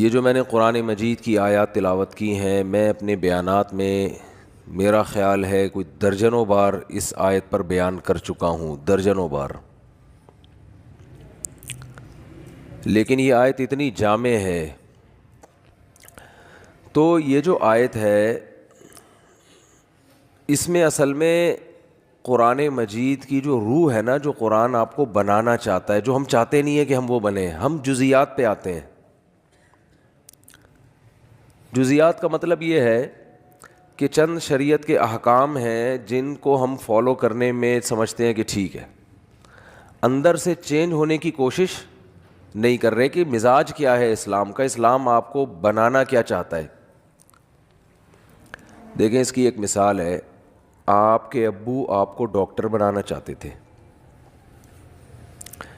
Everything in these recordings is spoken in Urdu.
یہ جو میں نے قرآن مجید کی آیات تلاوت کی ہیں، میں اپنے بیانات میں میرا خیال ہے کوئی درجنوں بار اس آیت پر بیان کر چکا ہوں، درجنوں بار. لیکن یہ آیت اتنی جامع ہے. تو یہ جو آیت ہے اس میں اصل میں قرآن مجید کی جو روح ہے نا، جو قرآن آپ کو بنانا چاہتا ہے، جو ہم چاہتے نہیں ہیں کہ ہم وہ بنیں، ہم جزیات پہ آتے ہیں. جزیات کا مطلب یہ ہے کہ چند شریعت کے احکام ہیں جن کو ہم فالو کرنے میں سمجھتے ہیں کہ ٹھیک ہے، اندر سے چینج ہونے کی کوشش نہیں کر رہے کہ مزاج کیا ہے اسلام کا، اسلام آپ کو بنانا کیا چاہتا ہے. دیکھیں اس کی ایک مثال ہے. آپ کے ابو آپ کو ڈاکٹر بنانا چاہتے تھے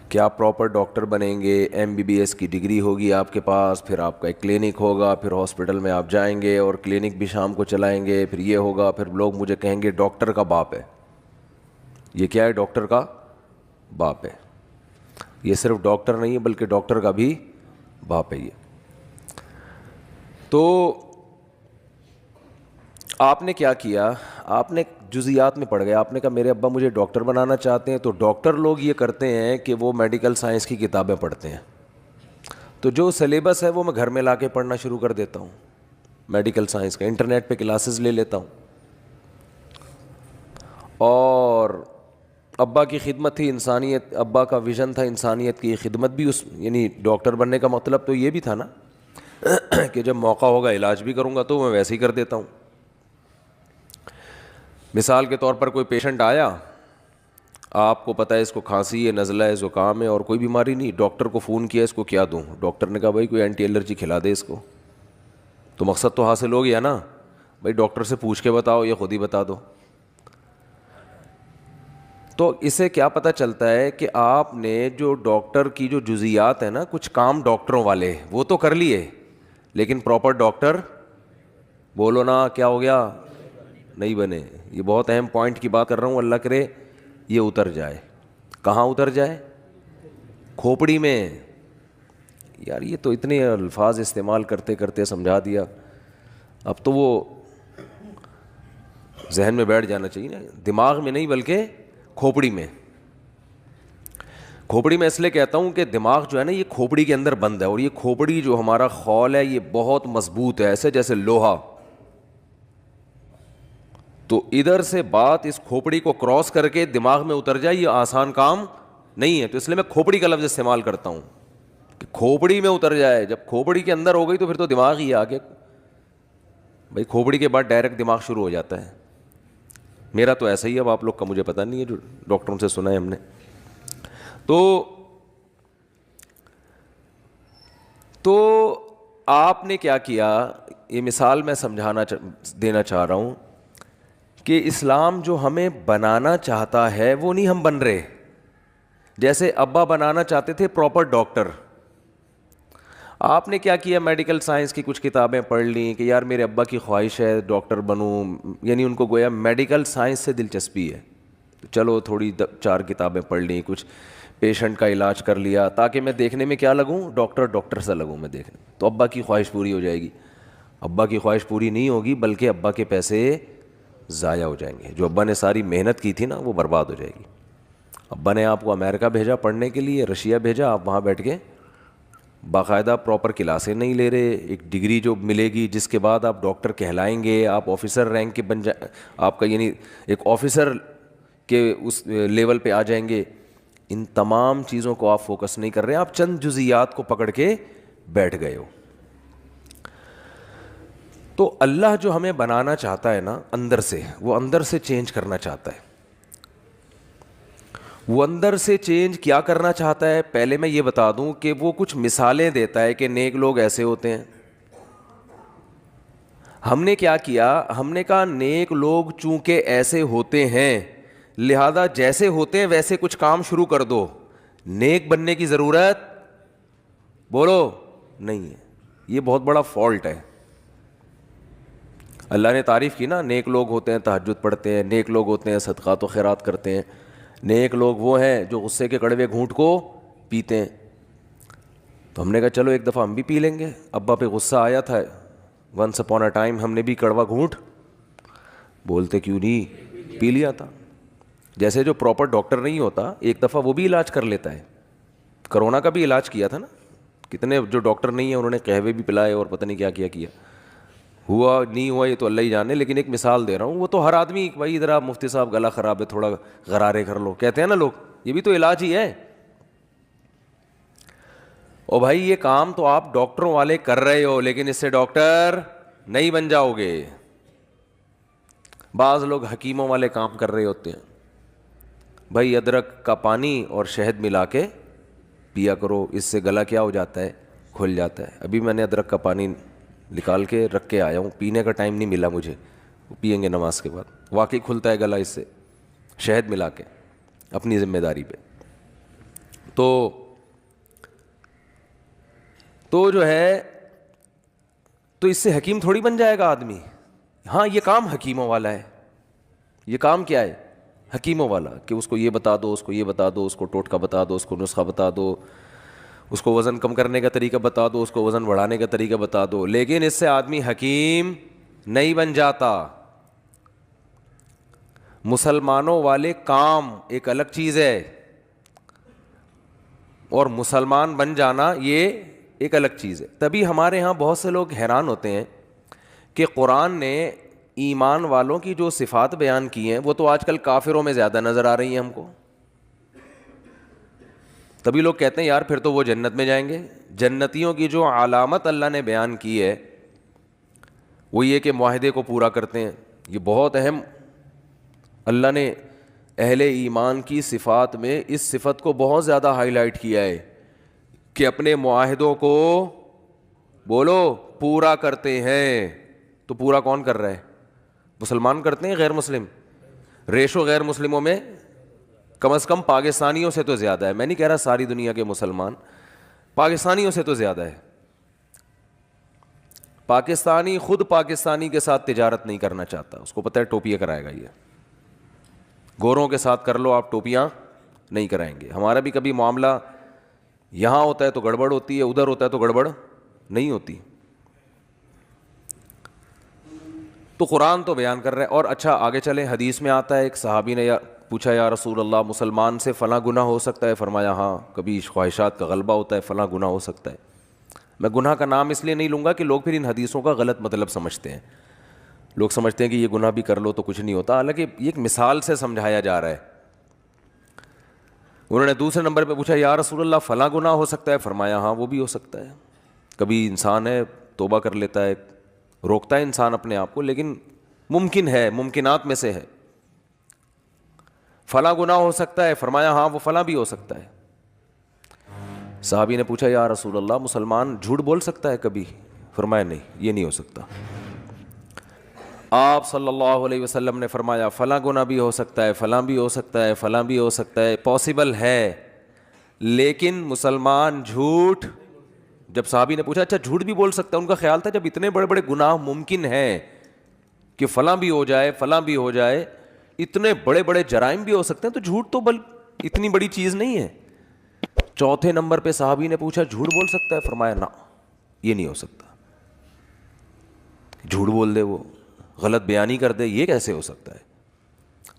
کہ آپ پراپر ڈاکٹر بنیں گے، MBBS کی ڈگری ہوگی آپ کے پاس، پھر آپ کا ایک کلینک ہوگا، پھر ہاسپٹل میں آپ جائیں گے اور کلینک بھی شام کو چلائیں گے، پھر یہ ہوگا، پھر لوگ مجھے کہیں گے ڈاکٹر کا باپ ہے. یہ کیا ہے؟ ڈاکٹر کا باپ ہے. یہ صرف ڈاکٹر نہیں ہے بلکہ ڈاکٹر کا بھی باپ ہے. یہ تو آپ نے کیا کیا؟ آپ نے جزیات میں پڑ گئے. آپ نے کہا میرے ابا مجھے ڈاکٹر بنانا چاہتے ہیں. تو ڈاکٹر لوگ یہ کرتے ہیں کہ وہ میڈیکل سائنس کی کتابیں پڑھتے ہیں. تو جو سلیبس ہے وہ میں گھر میں لا کے پڑھنا شروع کر دیتا ہوں، میڈیکل سائنس کا انٹرنیٹ پہ کلاسز لے لیتا ہوں. اور ابا کی خدمت تھی انسانیت، ابا کا ویژن تھا انسانیت کی خدمت بھی، اس یعنی ڈاکٹر بننے کا مطلب تو یہ بھی تھا نا کہ جب موقع ہوگا علاج بھی کروں گا، تو میں ویسے ہی کر دیتا ہوں. مثال کے طور پر کوئی پیشنٹ آیا، آپ کو پتہ ہے اس کو کھانسی ہے، نزلہ ہے، زکام ہے اور کوئی بیماری نہیں. ڈاکٹر کو فون کیا اس کو کیا دوں؟ ڈاکٹر نے کہا بھائی کوئی اینٹی الرجی کھلا دے اس کو. تو مقصد تو حاصل ہو گیا نا، بھائی ڈاکٹر سے پوچھ کے بتاؤ یا خود ہی بتا دو. تو اس سے کیا پتہ چلتا ہے کہ آپ نے جو ڈاکٹر کی جو جزیات ہیں نا، کچھ کام ڈاکٹروں والے وہ تو کر لیے، لیکن پراپر ڈاکٹر بولو نا کیا ہو گیا؟ نہیں بنے. یہ بہت اہم پوائنٹ کی بات کر رہا ہوں، اللہ کرے یہ اتر جائے. کہاں اتر جائے؟ کھوپڑی میں. یار یہ تو اتنے الفاظ استعمال کرتے کرتے سمجھا دیا، اب تو وہ ذہن میں بیٹھ جانا چاہیے نا، دماغ میں نہیں بلکہ کھوپڑی میں. کھوپڑی میں اس لیے کہتا ہوں کہ دماغ جو ہے نا یہ کھوپڑی کے اندر بند ہے، اور یہ کھوپڑی جو ہمارا خول ہے یہ بہت مضبوط ہے، ایسے جیسے لوہا. تو ادھر سے بات اس کھوپڑی کو کراس کر کے دماغ میں اتر جائے یہ آسان کام نہیں ہے. تو اس لیے میں کھوپڑی کا لفظ استعمال کرتا ہوں کہ کھوپڑی میں اتر جائے. جب کھوپڑی کے اندر ہو گئی تو پھر تو دماغ ہی آگے، بھائی کھوپڑی کے بعد ڈائریکٹ دماغ شروع ہو جاتا ہے. میرا تو ایسا ہی ہے، اب آپ لوگ کا مجھے پتہ نہیں ہے، جو ڈاکٹروں سے سنا ہے ہم نے. تو آپ نے کیا کیا؟ یہ مثال میں سمجھانا دینا چاہ رہا ہوں کہ اسلام جو ہمیں بنانا چاہتا ہے وہ نہیں ہم بن رہے. جیسے ابا بنانا چاہتے تھے پراپر ڈاکٹر، آپ نے کیا کیا؟ میڈیکل سائنس کی کچھ کتابیں پڑھ لیں کہ یار میرے ابا کی خواہش ہے ڈاکٹر بنوں، یعنی ان کو گویا میڈیکل سائنس سے دلچسپی ہے، تو چلو تھوڑی 4 کتابیں پڑھ لیں، کچھ پیشنٹ کا علاج کر لیا تاکہ میں دیکھنے میں کیا لگوں؟ ڈاکٹر سا لگوں میں دیکھنے میں. تو ابا کی خواہش پوری ہو جائے گی. ابا کی خواہش پوری نہیں ہوگی بلکہ ابا کے پیسے ضائع ہو جائیں گے. جو ابا نے ساری محنت کی تھی نا وہ برباد ہو جائے گی. ابا نے آپ کو امریکہ بھیجا پڑھنے کے لیے، رشیا بھیجا، آپ وہاں بیٹھ کے باقاعدہ پراپر کلاسیں نہیں لے رہے، ایک ڈگری جو ملے گی جس کے بعد آپ ڈاکٹر کہلائیں گے، آپ آفیسر رینک کے بن جائیں، آپ کا یعنی ایک آفیسر کے اس لیول پہ آ جائیں گے. ان تمام چیزوں کو آپ فوکس نہیں کر رہے ہیں، آپ چند جزیات کو پکڑ کے بیٹھ گئے ہو. تو اللہ جو ہمیں بنانا چاہتا ہے نا اندر سے، وہ اندر سے چینج کرنا چاہتا ہے. وہ اندر سے چینج کیا کرنا چاہتا ہے؟ پہلے میں یہ بتا دوں کہ وہ کچھ مثالیں دیتا ہے کہ نیک لوگ ایسے ہوتے ہیں. ہم نے کیا کیا؟ ہم نے کہا نیک لوگ چونکہ ایسے ہوتے ہیں لہذا جیسے ہوتے ہیں ویسے کچھ کام شروع کر دو. نیک بننے کی ضرورت بولو نہیں ہے. یہ بہت بڑا فالٹ ہے. اللہ نے تعریف کی نا، نیک لوگ ہوتے ہیں تہجد پڑھتے ہیں، نیک لوگ ہوتے ہیں صدقات و خیرات کرتے ہیں، نیک لوگ وہ ہیں جو غصے کے کڑوے گھونٹ کو پیتے ہیں. تو ہم نے کہا چلو ایک دفعہ ہم بھی پی لیں گے. ابا پہ غصہ آیا تھا, ونس اپون اے ٹائم ہم نے بھی کڑوا گھونٹ, بولتے کیوں نہیں, پی لیا تھا. جیسے جو پراپر ڈاکٹر نہیں ہوتا ایک دفعہ وہ بھی علاج کر لیتا ہے. کرونا کا بھی علاج کیا تھا نا, کتنے جو ڈاکٹر نہیں ہیں انہوں نے قہوے بھی پلائے اور پتہ نہیں کیا کیا کیا. ہوا نہیں ہوا یہ تو اللہ ہی جانے, لیکن ایک مثال دے رہا ہوں. وہ تو ہر آدمی بھائی ادھر آپ مفتی صاحب گلا خراب ہے تھوڑا غرارے کر لو, کہتے ہیں نا لوگ, یہ بھی تو علاج ہی ہے. او بھائی یہ کام تو آپ ڈاکٹروں والے کر رہے ہو, لیکن اس سے ڈاکٹر نہیں بن جاؤ گے. بعض لوگ حکیموں والے کام کر رہے ہوتے ہیں. بھائی ادرک کا پانی اور شہد ملا کے پیا کرو, اس سے گلا کیا ہو جاتا ہے, کھل جاتا ہے. ابھی میں نے ادرک کا پانی نکال کے رکھ کے آیا ہوں, پینے کا ٹائم نہیں ملا مجھے, وہ پئیں گے نماز کے بعد. واقعی کھلتا ہے گلا اس سے, شہد ملا کے اپنی ذمہ داری پہ. تو جو ہے تو اس سے حکیم تھوڑی بن جائے گا آدمی. ہاں یہ کام حکیموں والا ہے. یہ کام کیا ہے, حکیموں والا, کہ اس کو یہ بتا دو, اس کو یہ بتا دو, اس کو ٹوٹکا بتا دو, اس کو نسخہ بتا دو, اس کو وزن کم کرنے کا طریقہ بتا دو, اس کو وزن بڑھانے کا طریقہ بتا دو. لیکن اس سے آدمی حکیم نہیں بن جاتا. مسلمانوں والے کام ایک الگ چیز ہے, اور مسلمان بن جانا یہ ایک الگ چیز ہے. تبھی ہمارے ہاں بہت سے لوگ حیران ہوتے ہیں کہ قرآن نے ایمان والوں کی جو صفات بیان کی ہیں وہ تو آج کل کافروں میں زیادہ نظر آ رہی ہیں ہم کو. تبھی لوگ کہتے ہیں یار پھر تو وہ جنت میں جائیں گے. جنتیوں کی جو علامت اللہ نے بیان کی ہے وہ یہ کہ معاہدے کو پورا کرتے ہیں. یہ بہت اہم, اللہ نے اہل ایمان کی صفات میں اس صفت کو بہت زیادہ ہائی لائٹ کیا ہے کہ اپنے معاہدوں کو بولو پورا کرتے ہیں. تو پورا کون کر رہا ہے؟ مسلمان کرتے ہیں, غیر مسلم؟ ریشو غیر مسلموں میں کم از کم پاکستانیوں سے تو زیادہ ہے. میں نہیں کہہ رہا ساری دنیا کے مسلمان, پاکستانیوں سے تو زیادہ ہے. پاکستانی خود پاکستانی کے ساتھ تجارت نہیں کرنا چاہتا, اس کو پتہ ہے ٹوپیاں کرائے گا. یہ گوروں کے ساتھ کر لو آپ, ٹوپیاں نہیں کرائیں گے. ہمارا بھی کبھی معاملہ یہاں ہوتا ہے تو گڑبڑ ہوتی ہے, ادھر ہوتا ہے تو گڑبڑ نہیں ہوتی. تو قرآن تو بیان کر رہے ہیں. اور اچھا آگے چلیں, حدیث میں آتا ہے ایک صحابی نے پوچھا یا رسول اللہ مسلمان سے فلاں گناہ ہو سکتا ہے؟ فرمایا ہاں, کبھی خواہشات کا غلبہ ہوتا ہے, فلاں گناہ ہو سکتا ہے. میں گناہ کا نام اس لیے نہیں لوں گا کہ لوگ پھر ان حدیثوں کا غلط مطلب سمجھتے ہیں. لوگ سمجھتے ہیں کہ یہ گناہ بھی کر لو تو کچھ نہیں ہوتا, حالانکہ یہ ایک مثال سے سمجھایا جا رہا ہے. انہوں نے دوسرے نمبر پہ پوچھا یا رسول اللہ فلاں گناہ ہو سکتا ہے؟ فرمایا ہاں وہ بھی ہو سکتا ہے. کبھی انسان ہے توبہ کر لیتا ہے, روکتا ہے انسان اپنے آپ کو, لیکن ممکن ہے, ممکنات میں سے ہے. فلاں گناہ ہو سکتا ہے؟ فرمایا ہاں وہ فلاں بھی ہو سکتا ہے. صحابی نے پوچھا یا رسول اللہ مسلمان جھوٹ بول سکتا ہے کبھی؟ فرمایا نہیں, یہ نہیں ہو سکتا. آپ صلی اللہ علیہ وسلم نے فرمایا فلاں گناہ بھی ہو سکتا ہے, فلاں بھی ہو سکتا ہے, فلاں بھی ہو سکتا ہے, پاسبل ہے, لیکن مسلمان جھوٹ. جب صحابی نے پوچھا اچھا جھوٹ بھی بول سکتا ہے, ان کا خیال تھا جب اتنے بڑے بڑے گناہ ممکن ہیں کہ فلاں بھی ہو جائے, فلاں بھی ہو جائے, اتنے بڑے بڑے جرائم بھی ہو سکتے ہیں, تو جھوٹ تو اتنی بڑی چیز نہیں ہے. چوتھے نمبر پہ صحابی نے پوچھا جھوٹ بول سکتا ہے؟ فرمایا نہ, یہ نہیں ہو سکتا. جھوٹ بول دے, وہ غلط بیانی کر دے, یہ کیسے ہو سکتا ہے؟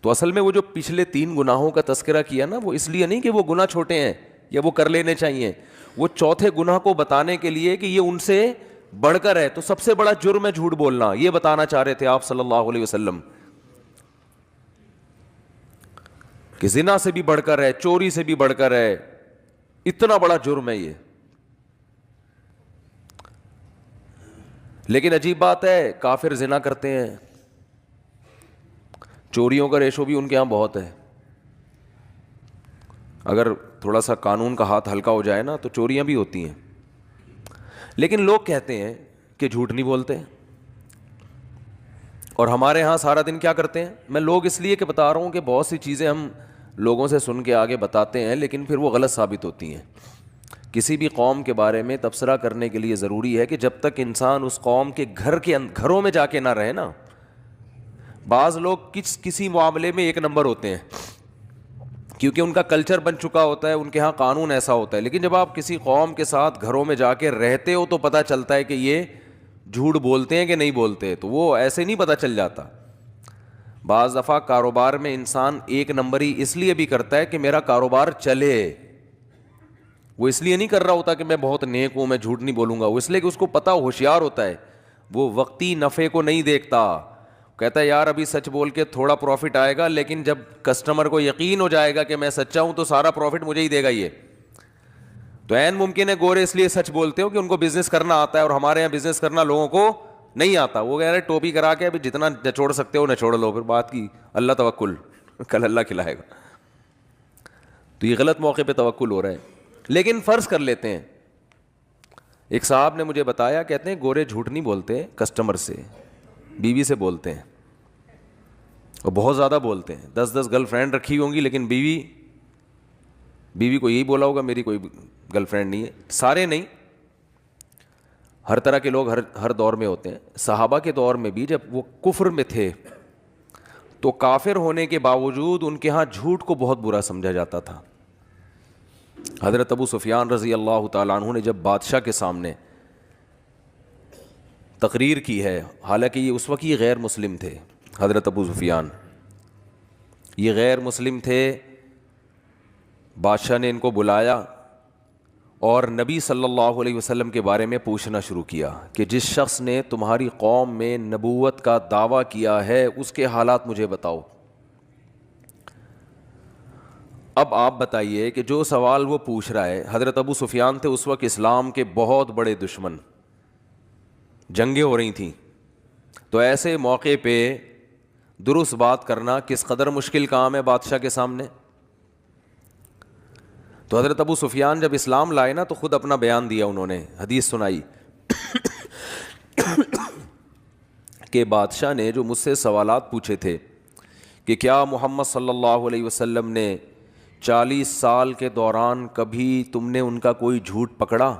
تو اصل میں وہ جو پچھلے 3 گناہوں کا تذکرہ کیا نا, وہ اس لیے نہیں کہ وہ گناہ چھوٹے ہیں یا وہ کر لینے چاہیے, وہ چوتھے گناہ کو بتانے کے لیے کہ یہ ان سے بڑھ کر ہے. تو سب سے بڑا جرم ہے جھوٹ بولنا, یہ بتانا چاہ رہے تھے آپ صلی اللہ علیہ وسلم, کہ زنا سے بھی بڑھ کر ہے, چوری سے بھی بڑھ کر ہے, اتنا بڑا جرم ہے یہ. لیکن عجیب بات ہے, کافر زنا کرتے ہیں, چوریوں کا ریشو بھی ان کے ہاں بہت ہے. اگر تھوڑا سا قانون کا ہاتھ ہلکا ہو جائے نا تو چوریاں بھی ہوتی ہیں. لیکن لوگ کہتے ہیں کہ جھوٹ نہیں بولتے, اور ہمارے ہاں سارا دن کیا کرتے ہیں. میں لوگ اس لیے کہ بتا رہا ہوں کہ بہت سی چیزیں ہم لوگوں سے سن کے آگے بتاتے ہیں, لیکن پھر وہ غلط ثابت ہوتی ہیں. کسی بھی قوم کے بارے میں تبصرہ کرنے کے لیے ضروری ہے کہ جب تک انسان اس قوم کے گھروں میں جا کے نہ رہے نا. بعض لوگ کسی معاملے میں ایک نمبر ہوتے ہیں, کیونکہ ان کا کلچر بن چکا ہوتا ہے, ان کے ہاں قانون ایسا ہوتا ہے. لیکن جب آپ کسی قوم کے ساتھ گھروں میں جا کے رہتے ہو تو پتہ چلتا ہے کہ یہ جھوٹ بولتے ہیں کہ نہیں بولتے. تو وہ ایسے نہیں پتہ چل جاتا. بعض دفعہ کاروبار میں انسان ایک نمبری اس لیے بھی کرتا ہے کہ میرا کاروبار چلے. وہ اس لیے نہیں کر رہا ہوتا کہ میں بہت نیک ہوں, میں جھوٹ نہیں بولوں گا. وہ اس لیے کہ اس کو پتہ, ہوشیار ہوتا ہے, وہ وقتی نفع کو نہیں دیکھتا. کہتا ہے یار ابھی سچ بول کے تھوڑا پروفٹ آئے گا, لیکن جب کسٹمر کو یقین ہو جائے گا کہ میں سچا ہوں تو سارا پروفٹ مجھے ہی دے گا یہ. تو عین ممکن ہے گورے اس لیے سچ بولتے ہو کہ ان کو بزنس کرنا آتا ہے, اور ہمارے یہاں بزنس کرنا لوگوں کو نہیں آتا. وہ کہہ رہے ٹوپی کرا کے ابھی جتنا نچوڑ سکتے ہو نچوڑ لو, پھر بات کی اللہ توکل, کل اللہ کھلائے گا. تو یہ غلط موقع پہ توکل ہو رہا ہے. لیکن فرض کر لیتے ہیں, ایک صاحب نے مجھے بتایا, کہتے ہیں گورے جھوٹ نہیں بولتے کسٹمر سے, بیوی سے بولتے ہیں, اور بہت زیادہ بولتے ہیں. 10 گرل فرینڈ رکھی ہوں گی, لیکن بیوی کو یہی بولا ہوگا میری کوئی گرل فرینڈ نہیں ہے. سارے نہیں, ہر طرح کے لوگ ہر دور میں ہوتے ہیں. صحابہ کے دور میں بھی جب وہ کفر میں تھے تو کافر ہونے کے باوجود ان کے ہاں جھوٹ کو بہت برا سمجھا جاتا تھا. حضرت ابو سفیان رضی اللہ تعالیٰ عنہ نے جب بادشاہ کے سامنے تقریر کی ہے, حالانکہ یہ اس وقت یہ غیر مسلم تھے, حضرت ابو سفیان یہ غیر مسلم تھے. بادشاہ نے ان کو بلایا اور نبی صلی اللہ علیہ وسلم کے بارے میں پوچھنا شروع کیا کہ جس شخص نے تمہاری قوم میں نبوت کا دعویٰ کیا ہے اس کے حالات مجھے بتاؤ. اب آپ بتائیے کہ جو سوال وہ پوچھ رہا ہے, حضرت ابو سفیان تھے اس وقت اسلام کے بہت بڑے دشمن, جنگیں ہو رہی تھیں. تو ایسے موقع پہ درست بات کرنا کس قدر مشکل کام ہے بادشاہ کے سامنے. تو حضرت ابو سفیان جب اسلام لائے نا تو خود اپنا بیان دیا, انہوں نے حدیث سنائی کہ بادشاہ نے جو مجھ سے سوالات پوچھے تھے کہ کیا محمد صلی اللہ علیہ وسلم نے 40 سال کے دوران کبھی تم نے ان کا کوئی جھوٹ پکڑا.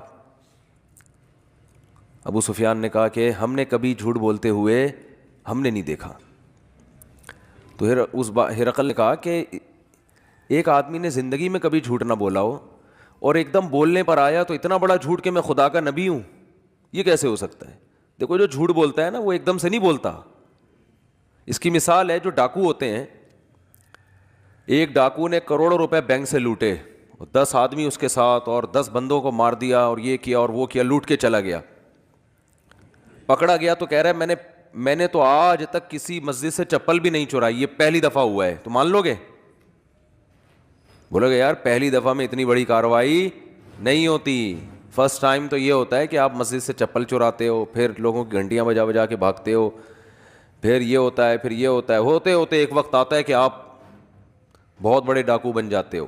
ابو سفیان نے کہا کہ ہم نے کبھی جھوٹ بولتے ہوئے ہم نے نہیں دیکھا. تو اس ہرقل نے کہا کہ ایک آدمی نے زندگی میں کبھی جھوٹ نہ بولا ہو اور ایک دم بولنے پر آیا تو اتنا بڑا جھوٹ کہ میں خدا کا نبی ہوں, یہ کیسے ہو سکتا ہے. دیکھو جو جھوٹ بولتا ہے نا وہ ایک دم سے نہیں بولتا. اس کی مثال ہے جو ڈاکو ہوتے ہیں. ایک ڈاکو نے کروڑوں روپے بینک سے لوٹے, 10 آدمی اس کے ساتھ, اور 10 بندوں کو مار دیا اور یہ کیا اور وہ کیا, لوٹ کے چلا گیا. پکڑا گیا تو کہہ رہا ہے میں نے تو آج تک کسی مسجد سے چپل بھی نہیں چورائی, یہ پہلی دفعہ ہوا ہے. تو مان لو گے؟ بولو گے یار پہلی دفعہ میں اتنی بڑی کارروائی نہیں ہوتی. فرسٹ ٹائم تو یہ ہوتا ہے کہ آپ مسجد سے چپل چراتے ہو, پھر لوگوں کی گھنٹیاں بجا بجا کے بھاگتے ہو, پھر یہ ہوتا ہے, پھر یہ ہوتا ہے. ہوتے ہوتے ایک وقت آتا ہے کہ آپ بہت بڑے ڈاکو بن جاتے ہو.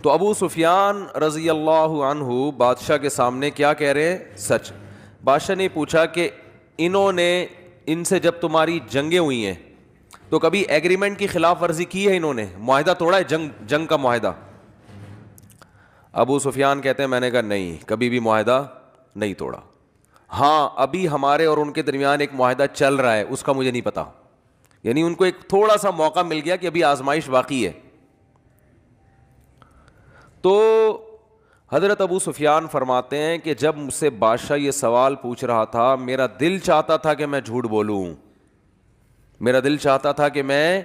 تو ابو سفیان رضی اللہ عنہ بادشاہ کے سامنے کیا کہہ رہے ہیں؟ سچ. بادشاہ نے پوچھا کہ انہوں نے ان سے جب تمہاری جنگیں ہوئی ہیں تو کبھی ایگریمنٹ کی خلاف ورزی کی ہے؟ انہوں نے معاہدہ توڑا ہے, جنگ کا معاہدہ؟ ابو سفیان کہتے ہیں میں نے کہا نہیں, کبھی بھی معاہدہ نہیں توڑا. ہاں ابھی ہمارے اور ان کے درمیان ایک معاہدہ چل رہا ہے, اس کا مجھے نہیں پتا. یعنی ان کو ایک تھوڑا سا موقع مل گیا کہ ابھی آزمائش باقی ہے. تو حضرت ابو سفیان فرماتے ہیں کہ جب مجھ سے بادشاہ یہ سوال پوچھ رہا تھا میرا دل چاہتا تھا کہ میں جھوٹ بولوں, میرا دل چاہتا تھا کہ میں,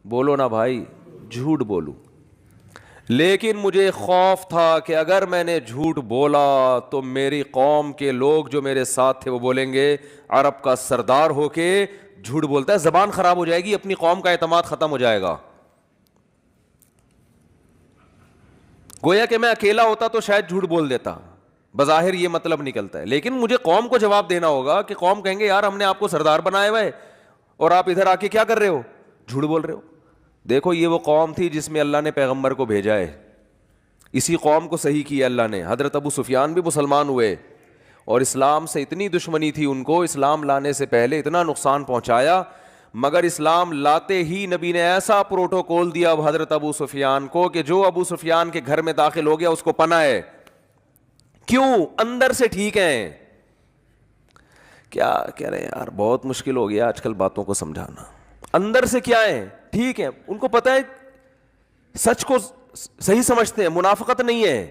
بولو نا بھائی, جھوٹ بولوں. لیکن مجھے خوف تھا کہ اگر میں نے جھوٹ بولا تو میری قوم کے لوگ جو میرے ساتھ تھے وہ بولیں گے عرب کا سردار ہو کے جھوٹ بولتا ہے, زبان خراب ہو جائے گی, اپنی قوم کا اعتماد ختم ہو جائے گا. گویا کہ میں اکیلا ہوتا تو شاید جھوٹ بول دیتا, بظاہر یہ مطلب نکلتا ہے. لیکن مجھے قوم کو جواب دینا ہوگا کہ قوم کہیں گے یار ہم نے آپ کو سردار بنایا ہوا ہے اور آپ ادھر آ کے کیا کر رہے ہو, جھوٹ بول رہے ہو. دیکھو یہ وہ قوم تھی جس میں اللہ نے پیغمبر کو بھیجا ہے, اسی قوم کو صحیح کیا اللہ نے. حضرت ابو سفیان بھی مسلمان ہوئے اور اسلام سے اتنی دشمنی تھی ان کو, اسلام لانے سے پہلے اتنا نقصان پہنچایا, مگر اسلام لاتے ہی نبی نے ایسا پروٹوکول دیا حضرت ابو سفیان کو کہ جو ابو سفیان کے گھر میں داخل ہو گیا اس کو پناہ ہے. کیوں؟ اندر سے ٹھیک ہیں. کیا کہہ رہے ہیں یار, بہت مشکل ہو گیا آج کل باتوں کو سمجھانا. اندر سے کیا ہے؟ ٹھیک ہے, ان کو پتہ ہے سچ کو صحیح سمجھتے ہیں, منافقت نہیں ہے.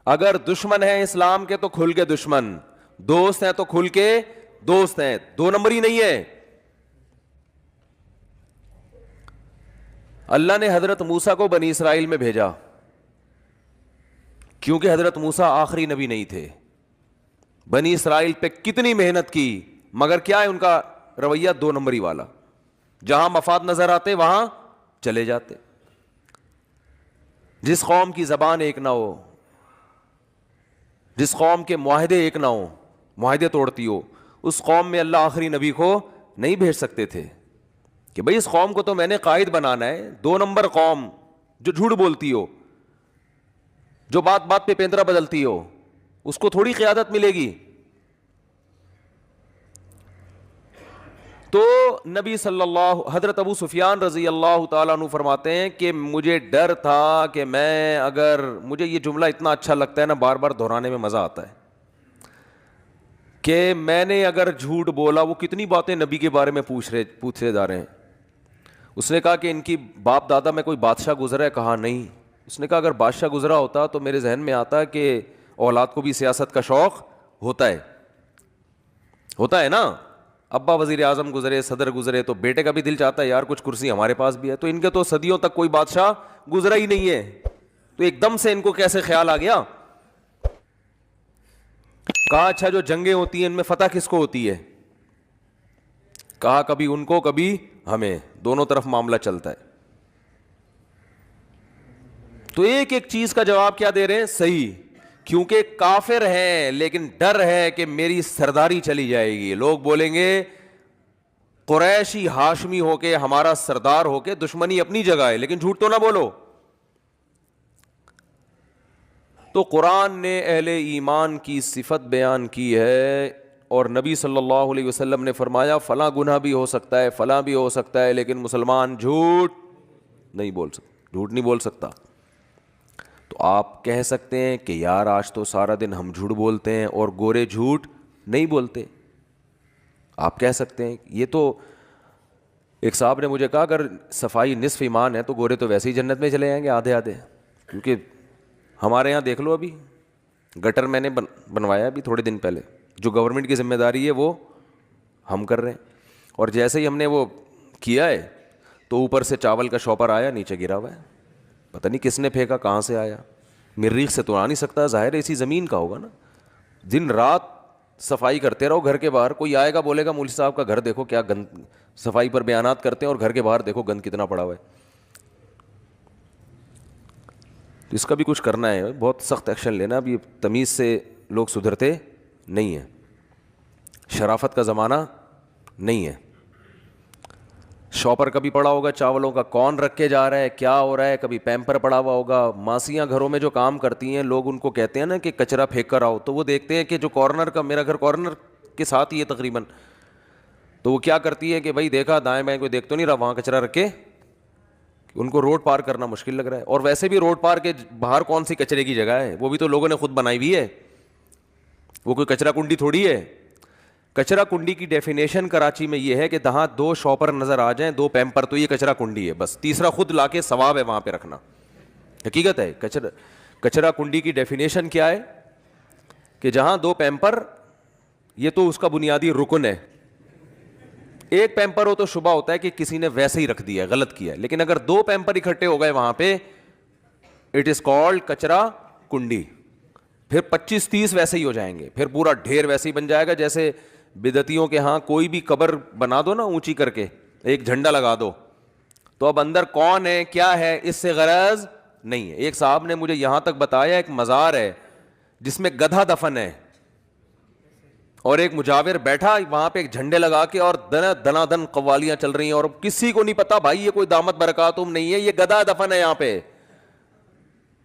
اگر دشمن ہیں اسلام کے تو کھل کے دشمن, دوست ہیں تو کھل کے دوست ہیں, دو نمبری نہیں ہے. اللہ نے حضرت موسیٰ کو بنی اسرائیل میں بھیجا کیونکہ حضرت موسیٰ آخری نبی نہیں تھے. بنی اسرائیل پہ کتنی محنت کی, مگر کیا ہے ان کا رویہ, دو نمبری والا. جہاں مفاد نظر آتے وہاں چلے جاتے. جس قوم کی زبان ایک نہ ہو, جس قوم کے معاہدے ایک نہ ہو, معاہدے توڑتی ہو, اس قوم میں اللہ آخری نبی کو نہیں بھیج سکتے تھے کہ بھئی اس قوم کو تو میں نے قائد بنانا ہے. دو نمبر قوم جو جھوٹ بولتی ہو, جو بات بات پہ پیندرا بدلتی ہو, اس کو تھوڑی قیادت ملے گی. تو نبی صلی اللہ, حضرت ابو سفیان رضی اللہ تعالیٰ عنہ فرماتے ہیں کہ مجھے ڈر تھا کہ میں, اگر مجھے یہ جملہ اتنا اچھا لگتا ہے نا, بار بار دہرانے میں مزہ آتا ہے, کہ میں نے اگر جھوٹ بولا, وہ کتنی باتیں نبی کے بارے میں پوچھے جا رہے ہیں. اس نے کہا کہ ان کی باپ دادا میں کوئی بادشاہ گزرا ہے, کہا نہیں. اس نے کہا اگر بادشاہ گزرا ہوتا تو میرے ذہن میں آتا کہ اولاد کو بھی سیاست کا شوق ہوتا ہے نا. ابا وزیر اعظم گزرے, صدر گزرے, تو بیٹے کا بھی دل چاہتا ہے یار کچھ کرسی ہمارے پاس بھی ہے. تو ان کے تو صدیوں تک کوئی بادشاہ گزرا ہی نہیں ہے, تو ایک دم سے ان کو کیسے خیال آ گیا. کہا اچھا جو جنگیں ہوتی ہیں ان میں فتح کس کو ہوتی ہے, کہا کبھی ان کو کبھی ہمیں, دونوں طرف معاملہ چلتا ہے. تو ایک ایک چیز کا جواب کیا دے رہے ہیں, صحیح, کیونکہ کافر ہیں لیکن ڈر ہے کہ میری سرداری چلی جائے گی. لوگ بولیں گے قریشی ہاشمی ہو کے, ہمارا سردار ہو کے, دشمنی اپنی جگہ ہے لیکن جھوٹ تو نہ بولو. تو قرآن نے اہل ایمان کی صفت بیان کی ہے, اور نبی صلی اللہ علیہ وسلم نے فرمایا فلاں گناہ بھی ہو سکتا ہے, فلاں بھی ہو سکتا ہے, لیکن مسلمان جھوٹ نہیں بول سکتا, جھوٹ نہیں بول سکتا. تو آپ کہہ سکتے ہیں کہ یار آج تو سارا دن ہم جھوٹ بولتے ہیں اور گورے جھوٹ نہیں بولتے. آپ کہہ سکتے ہیں. یہ تو ایک صاحب نے مجھے کہا اگر صفائی نصف ایمان ہے تو گورے تو ویسے ہی جنت میں چلے جائیں گے آدھے آدھے, کیونکہ ہمارے یہاں دیکھ لو, ابھی گٹر میں نے بنوایا ابھی تھوڑے دن پہلے, جو گورنمنٹ کی ذمہ داری ہے وہ ہم کر رہے ہیں, اور جیسے ہی ہم نے وہ کیا ہے تو اوپر سے چاول کا شاپر آیا, نیچے گرا ہوا ہے, پتہ نہیں کس نے پھینکا, کہاں سے آیا, مریخ سے تو آ نہیں سکتا, ظاہر ہے اسی زمین کا ہوگا نا. دن رات صفائی کرتے رہو گھر کے باہر, کوئی آئے گا بولے گا مولوی صاحب کا گھر دیکھو کیا گند, صفائی پر بیانات کرتے ہیں اور گھر کے باہر دیکھو گند کتنا پڑا ہوا ہے. تو اس کا بھی کچھ کرنا ہے, بہت سخت ایکشن لینا. اب یہ تمیز سے لوگ سدھرتے نہیں ہیں, شرافت کا زمانہ نہیں ہے. شاپر کبھی پڑا ہوگا چاولوں کا, کون رکھ کے جا رہا ہے, کیا ہو رہا ہے, کبھی پیمپر پڑا ہوا ہوگا. ماسیاں گھروں میں جو کام کرتی ہیں, لوگ ان کو کہتے ہیں نا کہ کچرا پھینک کر آؤ, تو وہ دیکھتے ہیں کہ جو کارنر کا, میرا گھر کارنر کے ساتھ ہی ہے تقریباً, تو وہ کیا کرتی ہے کہ بھائی دیکھا دائیں بائیں کوئی دیکھ تو نہیں رہا, وہاں کچرا رکھ کے, ان کو روڈ پار کرنا مشکل لگ رہا ہے. اور ویسے بھی روڈ پار کے باہر کون سی کچرے کی جگہ ہے, وہ بھی تو لوگوں نے خود بنائی ہوئی ہے, وہ کوئی کچرا کنڈی تھوڑی ہے. کچرا کنڈی کی ڈیفینیشن کراچی میں یہ ہے کہ جہاں دو شاپر نظر آ جائیں, دو پیمپر, تو یہ کچرا کنڈی ہے بس, تیسرا خود لا کے ثواب ہے وہاں پہ رکھنا. حقیقت ہے. کچرا کنڈی کی ڈیفینیشن کیا ہے کہ جہاں دو پیمپر, یہ تو اس کا بنیادی رکن ہے, ایک پیمپر ہو تو شبہ ہوتا ہے کہ کسی نے ویسے ہی رکھ دیا ہے, غلط کیا ہے. لیکن اگر دو پیمپر اکٹھے ہو گئے وہاں پہ, اٹ از کالڈ کچرا کنڈی. پھر 25-30 ویسے ہی ہو جائیں گے, پھر پورا ڈھیر ویسے ہی بن جائے گا. جیسے بدعتیوں کے ہاں کوئی بھی قبر بنا دو نا اونچی کر کے, ایک جھنڈا لگا دو, تو اب اندر کون ہے کیا ہے اس سے غرض نہیں ہے. ایک صاحب نے مجھے یہاں تک بتایا ایک مزار ہے جس میں گدھا دفن ہے, اور ایک مجاور بیٹھا وہاں پہ ایک جھنڈے لگا کے, اور دنا دن قوالیاں چل رہی ہیں, اور کسی کو نہیں پتا بھائی یہ کوئی دامت برکاتہم نہیں ہے, یہ گدھا دفن ہے یہاں پہ.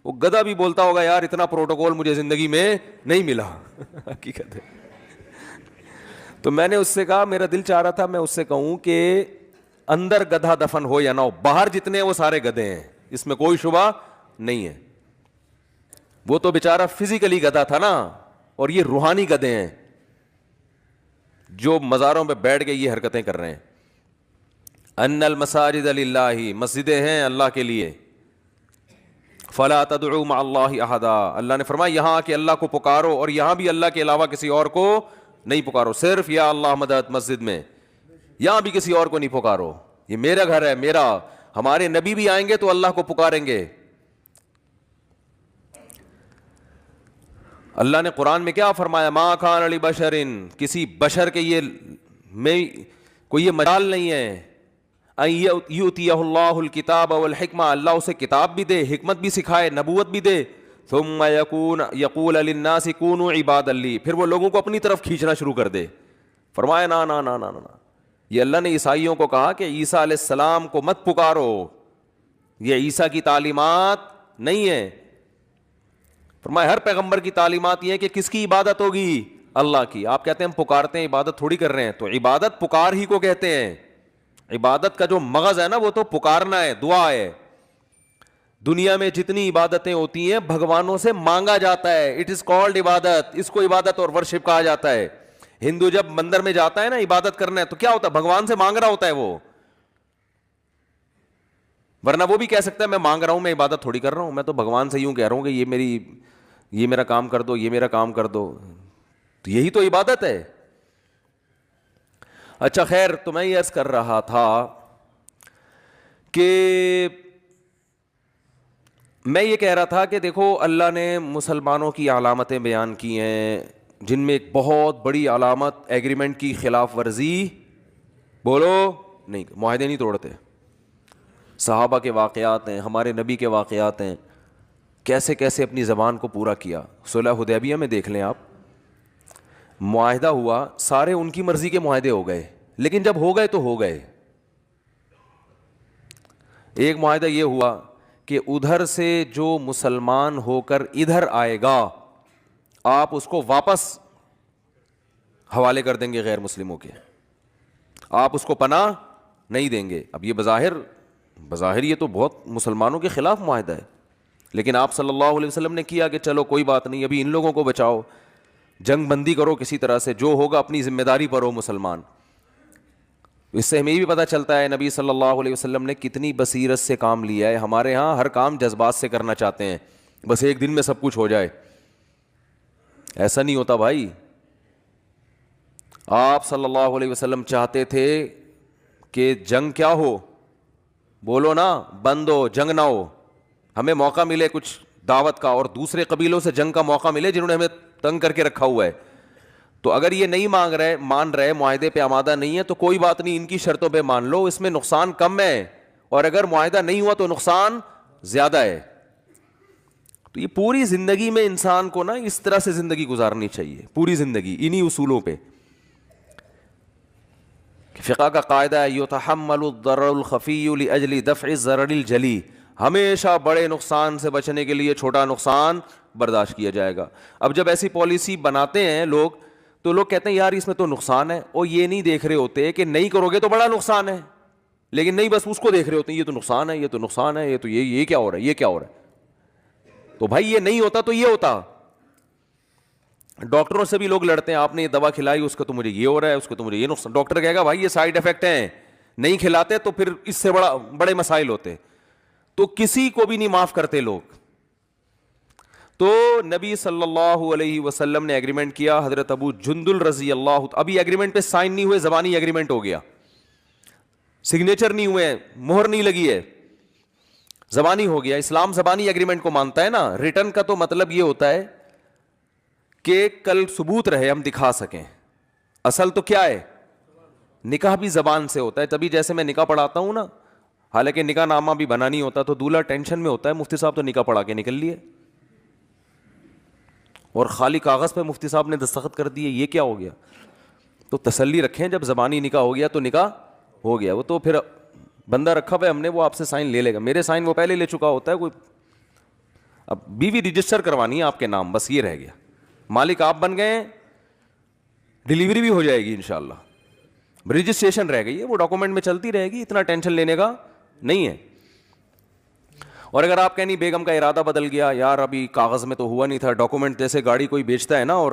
وہ گدھا بھی بولتا ہوگا یار اتنا پروٹوکول مجھے زندگی میں نہیں ملا. حقیقت ہے. تو میں نے اس سے کہا, میرا دل چاہ رہا تھا میں اس سے کہوں کہ اندر گدھا دفن ہو یا نہ ہو, باہر جتنے ہیں وہ سارے گدھے ہیں, اس میں کوئی شبہ نہیں ہے. وہ تو بیچارہ فزیکلی گدھا تھا نا, اور یہ روحانی گدھے ہیں جو مزاروں پہ بیٹھ کے یہ حرکتیں کر رہے ہیں. ان المساجد للہ، مسجدیں ہیں اللہ کے لیے، فلا تدعوا مع اللہ احدا، اللہ نے فرمایا یہاں آ کے اللہ کو پکارو، اور یہاں بھی اللہ کے علاوہ کسی اور کو نہیں پکارو، صرف یا اللہ مدد مسجد میں، یہاں بھی کسی اور کو نہیں پکارو، یہ میرا گھر ہے میرا. ہمارے نبی بھی آئیں گے تو اللہ کو پکاریں گے. اللہ نے قرآن میں کیا فرمایا؟ ما کان لبشر، کسی بشر کے یہ میں کوئی یہ مجال نہیں ہے، ان یؤتیہ اللہ الکتاب والحکمہ، اللہ اسے کتاب بھی دے، حکمت بھی سکھائے، نبوت بھی دے، ثم یقول للناس کونوا عبادا لی، پھر وہ لوگوں کو اپنی طرف کھینچنا شروع کر دے. فرمایا نا نا نا نا نا، یہ اللہ نے عیسائیوں کو کہا کہ عیسیٰ علیہ السلام کو مت پکارو، یہ عیسیٰ کی تعلیمات نہیں ہے. فرمایا ہر پیغمبر کی تعلیمات یہ ہے کہ کس کی عبادت ہوگی؟ اللہ کی. آپ کہتے ہیں ہم پکارتے ہیں، عبادت تھوڑی کر رہے ہیں. تو عبادت پکار ہی کو کہتے ہیں. عبادت کا جو مغز ہے نا وہ تو پکارنا ہے، دعا ہے. دنیا میں جتنی عبادتیں ہوتی ہیں بھگوانوں سے مانگا جاتا ہے، اٹ از کالڈ عبادت، اس کو عبادت اور ورشپ کہا جاتا ہے. ہندو جب مندر میں جاتا ہے نا عبادت کرنا ہے تو کیا ہوتا ہے؟ بھگوان سے مانگ رہا ہوتا ہے وہ، ورنہ وہ بھی کہہ سکتا ہے میں مانگ رہا ہوں، میں عبادت تھوڑی کر رہا ہوں، میں تو بھگوان سے یوں کہہ رہا ہوں کہ یہ میرا کام کر دو، یہ میرا کام کر دو. تو یہی تو عبادت ہے. اچھا خیر، تو میں یہ عرض کر رہا تھا کہ میں یہ کہہ رہا تھا کہ دیکھو اللہ نے مسلمانوں کی علامتیں بیان کی ہیں، جن میں ایک بہت بڑی علامت ایگریمنٹ کی خلاف ورزی، بولو نہیں، معاہدے نہیں توڑتے. صحابہ کے واقعات ہیں، ہمارے نبی کے واقعات ہیں، کیسے کیسے اپنی زبان کو پورا کیا. صلح حدیبیہ میں دیکھ لیں آپ، معاہدہ ہوا، سارے ان کی مرضی کے معاہدے ہو گئے، لیکن جب ہو گئے تو ہو گئے. ایک معاہدہ یہ ہوا کہ ادھر سے جو مسلمان ہو کر ادھر آئے گا آپ اس کو واپس حوالے کر دیں گے غیر مسلموں کے، آپ اس کو پناہ نہیں دیں گے. اب یہ بظاہر یہ تو بہت مسلمانوں کے خلاف معاہدہ ہے، لیکن آپ صلی اللہ علیہ وسلم نے کیا کہ چلو کوئی بات نہیں، ابھی ان لوگوں کو بچاؤ، جنگ بندی کرو کسی طرح سے، جو ہوگا اپنی ذمہ داری پر ہو مسلمان. اس سے ہمیں بھی پتہ چلتا ہے نبی صلی اللہ علیہ وسلم نے کتنی بصیرت سے کام لیا ہے. ہمارے ہاں ہر کام جذبات سے کرنا چاہتے ہیں، بس ایک دن میں سب کچھ ہو جائے، ایسا نہیں ہوتا بھائی. آپ صلی اللہ علیہ وسلم چاہتے تھے کہ جنگ کیا ہو، بولو نا، بند ہو، جنگ نہ ہو، ہمیں موقع ملے کچھ دعوت کا، اور دوسرے قبیلوں سے جنگ کا موقع ملے جنہوں نے ہمیں تنگ کر کے رکھا ہوا ہے. تو اگر یہ نہیں مان رہے، معاہدے پہ آمادہ نہیں ہے، تو کوئی بات نہیں، ان کی شرطوں پہ مان لو، اس میں نقصان کم ہے، اور اگر معاہدہ نہیں ہوا تو نقصان زیادہ ہے. تو یہ پوری زندگی میں انسان کو نا اس طرح سے زندگی گزارنی چاہیے، پوری زندگی انہی اصولوں پہ. فقہ کا قاعدہ ہے یتحمل الضرر الخفی لاجل دفع الضرر الجلی، ہمیشہ بڑے نقصان سے بچنے کے لیے چھوٹا نقصان برداشت کیا جائے گا. اب جب ایسی پالیسی بناتے ہیں لوگ تو لوگ کہتے ہیں یار اس میں تو نقصان ہے، اور یہ نہیں دیکھ رہے ہوتے کہ نہیں کرو گے تو بڑا نقصان ہے، لیکن نہیں بس اس کو دیکھ رہے ہوتے ہیں یہ تو نقصان ہے، یہ تو نقصان ہے، یہ تو یہ کیا ہو رہا ہے، یہ کیا ہو رہا ہے. تو بھائی یہ نہیں ہوتا تو یہ ہوتا. ڈاکٹروں سے بھی لوگ لڑتے ہیں، آپ نے یہ دوا کھلائی اس کا تو مجھے یہ ہو رہا ہے، اس کا تو مجھے یہ نقصان. ڈاکٹر کہے گا بھائی یہ سائیڈ افیکٹ ہیں، نہیں کھلاتے تو پھر اس سے بڑے مسائل ہوتے. تو کسی کو بھی نہیں معاف کرتے لوگ. تو نبی صلی اللہ علیہ وسلم نے ایگریمنٹ کیا، حضرت ابو جندل رضی اللہ، ابھی ایگریمنٹ پہ سائن نہیں ہوئے، زبانی ایگریمنٹ ہو گیا، سگنیچر نہیں ہوئے، مہر نہیں لگی ہے، زبانی ہو گیا. اسلام زبانی ایگریمنٹ کو مانتا ہے نا. ریٹن کا تو مطلب یہ ہوتا ہے کہ کل ثبوت رہے، ہم دکھا سکیں. اصل تو کیا ہے، نکاح بھی زبان سے ہوتا ہے. تبھی جیسے میں نکاح پڑھاتا ہوں نا، حالانکہ نکاح نامہ بھی بنا نہیں ہوتا، تو دولہا ٹینشن میں ہوتا ہے، مفتی صاحب تو نکاح پڑھا کے نکل لیے، اور خالی کاغذ پہ مفتی صاحب نے دستخط کر دیے، یہ کیا ہو گیا. تو تسلی رکھیں، جب زبانی نکاح ہو گیا تو نکاح ہو گیا. وہ تو پھر بندہ رکھا ہوا ہے ہم نے، وہ آپ سے سائن لے لے گا. میرے سائن وہ پہلے لے چکا ہوتا ہے. کوئی اب بیوی رجسٹر کروانی ہے آپ کے نام، بس یہ رہ گیا. مالک آپ بن گئے، ڈیلیوری بھی ہو جائے گی انشاءاللہ، رجسٹریشن رہ گئی ہے، وہ ڈاکومنٹ میں چلتی رہے گی، اتنا ٹینشن لینے کا نہیں ہے. اور اگر آپ کہیں بیگم کا ارادہ بدل گیا، یار ابھی کاغذ میں تو ہوا نہیں تھا، ڈاکومنٹ جیسے گاڑی کوئی بیچتا ہے نا، اور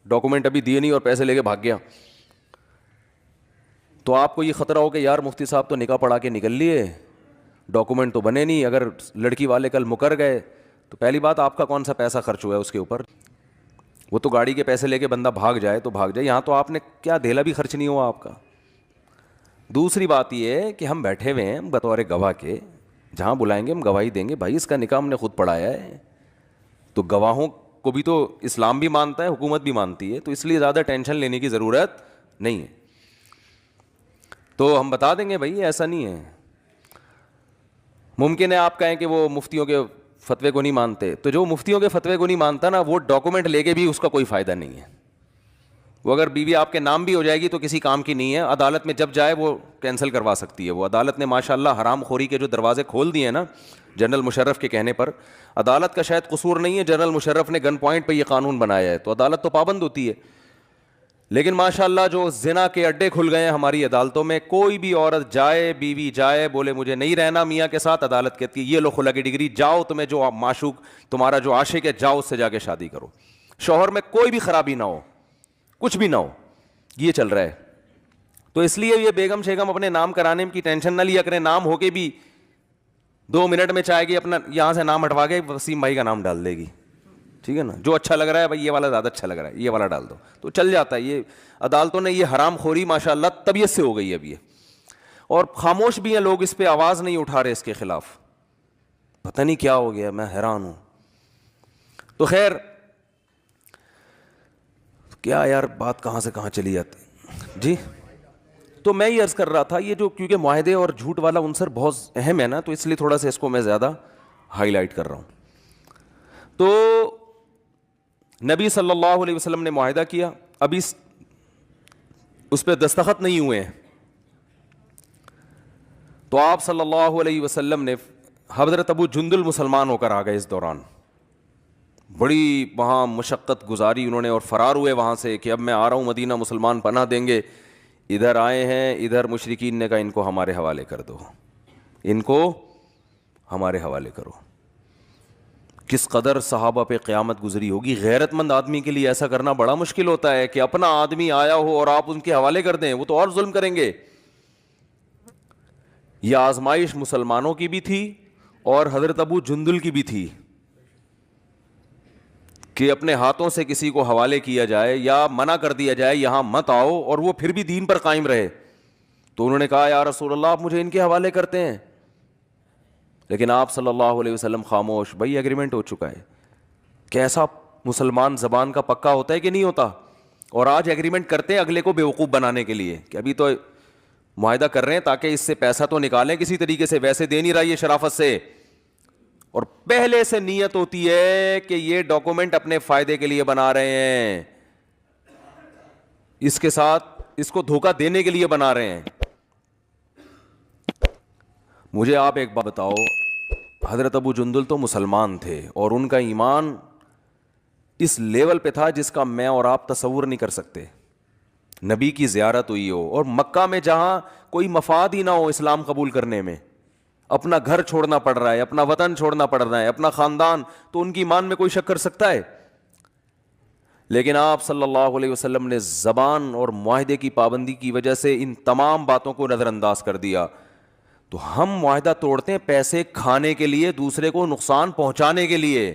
ڈاکومنٹ ابھی دیے نہیں اور پیسے لے کے بھاگ گیا، تو آپ کو یہ خطرہ ہو کہ یار مفتی صاحب تو نکاح پڑھا کے نکل لیے, ڈاکومنٹ تو بنے نہیں, اگر لڑکی والے کل مکر گئے تو پہلی بات آپ کا کون سا پیسہ خرچ ہوا ہے اس کے اوپر, وہ تو گاڑی کے پیسے لے کے بندہ بھاگ جائے تو بھاگ جائے, یہاں تو آپ نے کیا دھیلا بھی خرچ نہیں ہوا آپ کا. دوسری بات یہ ہے کہ ہم بیٹھے ہوئے ہیں بطور گواہ کے, جہاں بلائیں گے ہم گواہی دیں گے, بھائی اس کا نکاح ہم نے خود پڑھایا ہے, تو گواہوں کو بھی تو اسلام بھی مانتا ہے, حکومت بھی مانتی ہے, تو اس لیے زیادہ ٹینشن لینے کی ضرورت نہیں ہے. تو ہم بتا دیں گے بھائی ایسا نہیں ہے. ممکن ہے آپ کہیں کہ وہ مفتیوں کے فتوے کو نہیں مانتے, تو جو مفتیوں کے فتوے کو نہیں مانتا نا, وہ ڈاکومنٹ لے کے بھی اس کا کوئی فائدہ نہیں ہے. وہ اگر بیوی آپ کے نام بھی ہو جائے گی تو کسی کام کی نہیں ہے, عدالت میں جب جائے وہ کینسل کروا سکتی ہے. وہ عدالت نے ماشاءاللہ حرام خوری کے جو دروازے کھول دیے ہیں نا, جنرل مشرف کے کہنے پر, عدالت کا شاید قصور نہیں ہے, جنرل مشرف نے گن پوائنٹ پہ یہ قانون بنایا ہے, تو عدالت تو پابند ہوتی ہے. لیکن ماشاءاللہ جو زنا کے اڈے کھل گئے ہیں ہماری عدالتوں میں, کوئی بھی عورت جائے, بیوی جائے, بولے مجھے نہیں رہنا میاں کے ساتھ, عدالت کہتی ہے یہ لو خلا کی ڈگری, جاؤ, تمہیں جو معشوق تمہارا جو عاشق ہے جاؤ اس سے جا کے شادی کرو, شوہر میں کوئی بھی خرابی نہ ہو, کچھ بھی نہ ہو, یہ چل رہا ہے. تو اس لیے یہ بیگم شیگم اپنے نام کرانے کی ٹینشن نہ لیا کریں, نام ہو کے بھی 2 منٹ میں چاہے گی اپنا یہاں سے نام ہٹوا کے وسیم بھائی کا نام ڈال دے گی, ٹھیک ہے نا, جو اچھا لگ رہا ہے بھائی یہ والا زیادہ اچھا لگ رہا ہے, یہ والا ڈال دو, تو چل جاتا ہے. یہ عدالتوں نے یہ حرام خوری ماشاءاللہ طبیعت سے ہو گئی ہے اب یہ, اور خاموش بھی ہیں لوگ, اس پہ آواز نہیں اٹھا رہے اس کے خلاف. پتہ نہیں کیا ہو گیا, میں حیران ہوں. تو خیر کیا یار بات کہاں سے کہاں چلی جاتی جی. تو میں یہ عرض کر رہا تھا, یہ جو کیونکہ معاہدے اور جھوٹ والا عنصر بہت اہم ہے نا, تو اس لیے تھوڑا سا اس کو میں زیادہ ہائی لائٹ کر رہا ہوں. تو نبی صلی اللہ علیہ وسلم نے معاہدہ کیا, ابھی اس پہ دستخط نہیں ہوئے ہیں, تو آپ صلی اللہ علیہ وسلم نے, حضرت ابو جندل مسلمان ہو کر آ گئے اس دوران, بڑی وہاں مشقت گزاری انہوں نے, اور فرار ہوئے وہاں سے کہ اب میں آ رہا ہوں مدینہ, مسلمان پناہ دیں گے. ادھر آئے ہیں, ادھر مشرکین نے کہا ان کو ہمارے حوالے کر دو, ان کو ہمارے حوالے کرو. کس قدر صحابہ پہ قیامت گزری ہوگی. غیرت مند آدمی کے لیے ایسا کرنا بڑا مشکل ہوتا ہے کہ اپنا آدمی آیا ہو اور آپ ان کے حوالے کر دیں, وہ تو اور ظلم کریں گے. یہ آزمائش مسلمانوں کی بھی تھی اور حضرت ابو جندل کی بھی تھی کہ اپنے ہاتھوں سے کسی کو حوالے کیا جائے یا منع کر دیا جائے یہاں مت آؤ, اور وہ پھر بھی دین پر قائم رہے. تو انہوں نے کہا یا رسول اللہ آپ مجھے ان کے حوالے کرتے ہیں, لیکن آپ صلی اللہ علیہ وسلم خاموش. بھائی ایگریمنٹ ہو چکا ہے. کیسا مسلمان زبان کا پکا ہوتا ہے کہ نہیں ہوتا, اور آج ایگریمنٹ کرتے ہیں اگلے کو بیوقوف بنانے کے لیے کہ ابھی تو معاہدہ کر رہے ہیں تاکہ اس سے پیسہ تو نکالیں کسی طریقے سے, ویسے دے نہیں رہا یہ شرافت سے, اور پہلے سے نیت ہوتی ہے کہ یہ ڈاکومنٹ اپنے فائدے کے لیے بنا رہے ہیں, اس کے ساتھ اس کو دھوکہ دینے کے لیے بنا رہے ہیں. مجھے آپ ایک بات بتاؤ, حضرت ابو جندل تو مسلمان تھے اور ان کا ایمان اس لیول پہ تھا جس کا میں اور آپ تصور نہیں کر سکتے. نبی کی زیارت ہوئی ہو اور مکہ میں جہاں کوئی مفاد ہی نہ ہو اسلام قبول کرنے میں, اپنا گھر چھوڑنا پڑ رہا ہے, اپنا وطن چھوڑنا پڑ رہا ہے, اپنا خاندان, تو ان کی ایمان میں کوئی شک کر سکتا ہے؟ لیکن آپ صلی اللہ علیہ وسلم نے زبان اور معاہدے کی پابندی کی وجہ سے ان تمام باتوں کو نظر انداز کر دیا. تو ہم معاہدہ توڑتے ہیں پیسے کھانے کے لیے, دوسرے کو نقصان پہنچانے کے لیے.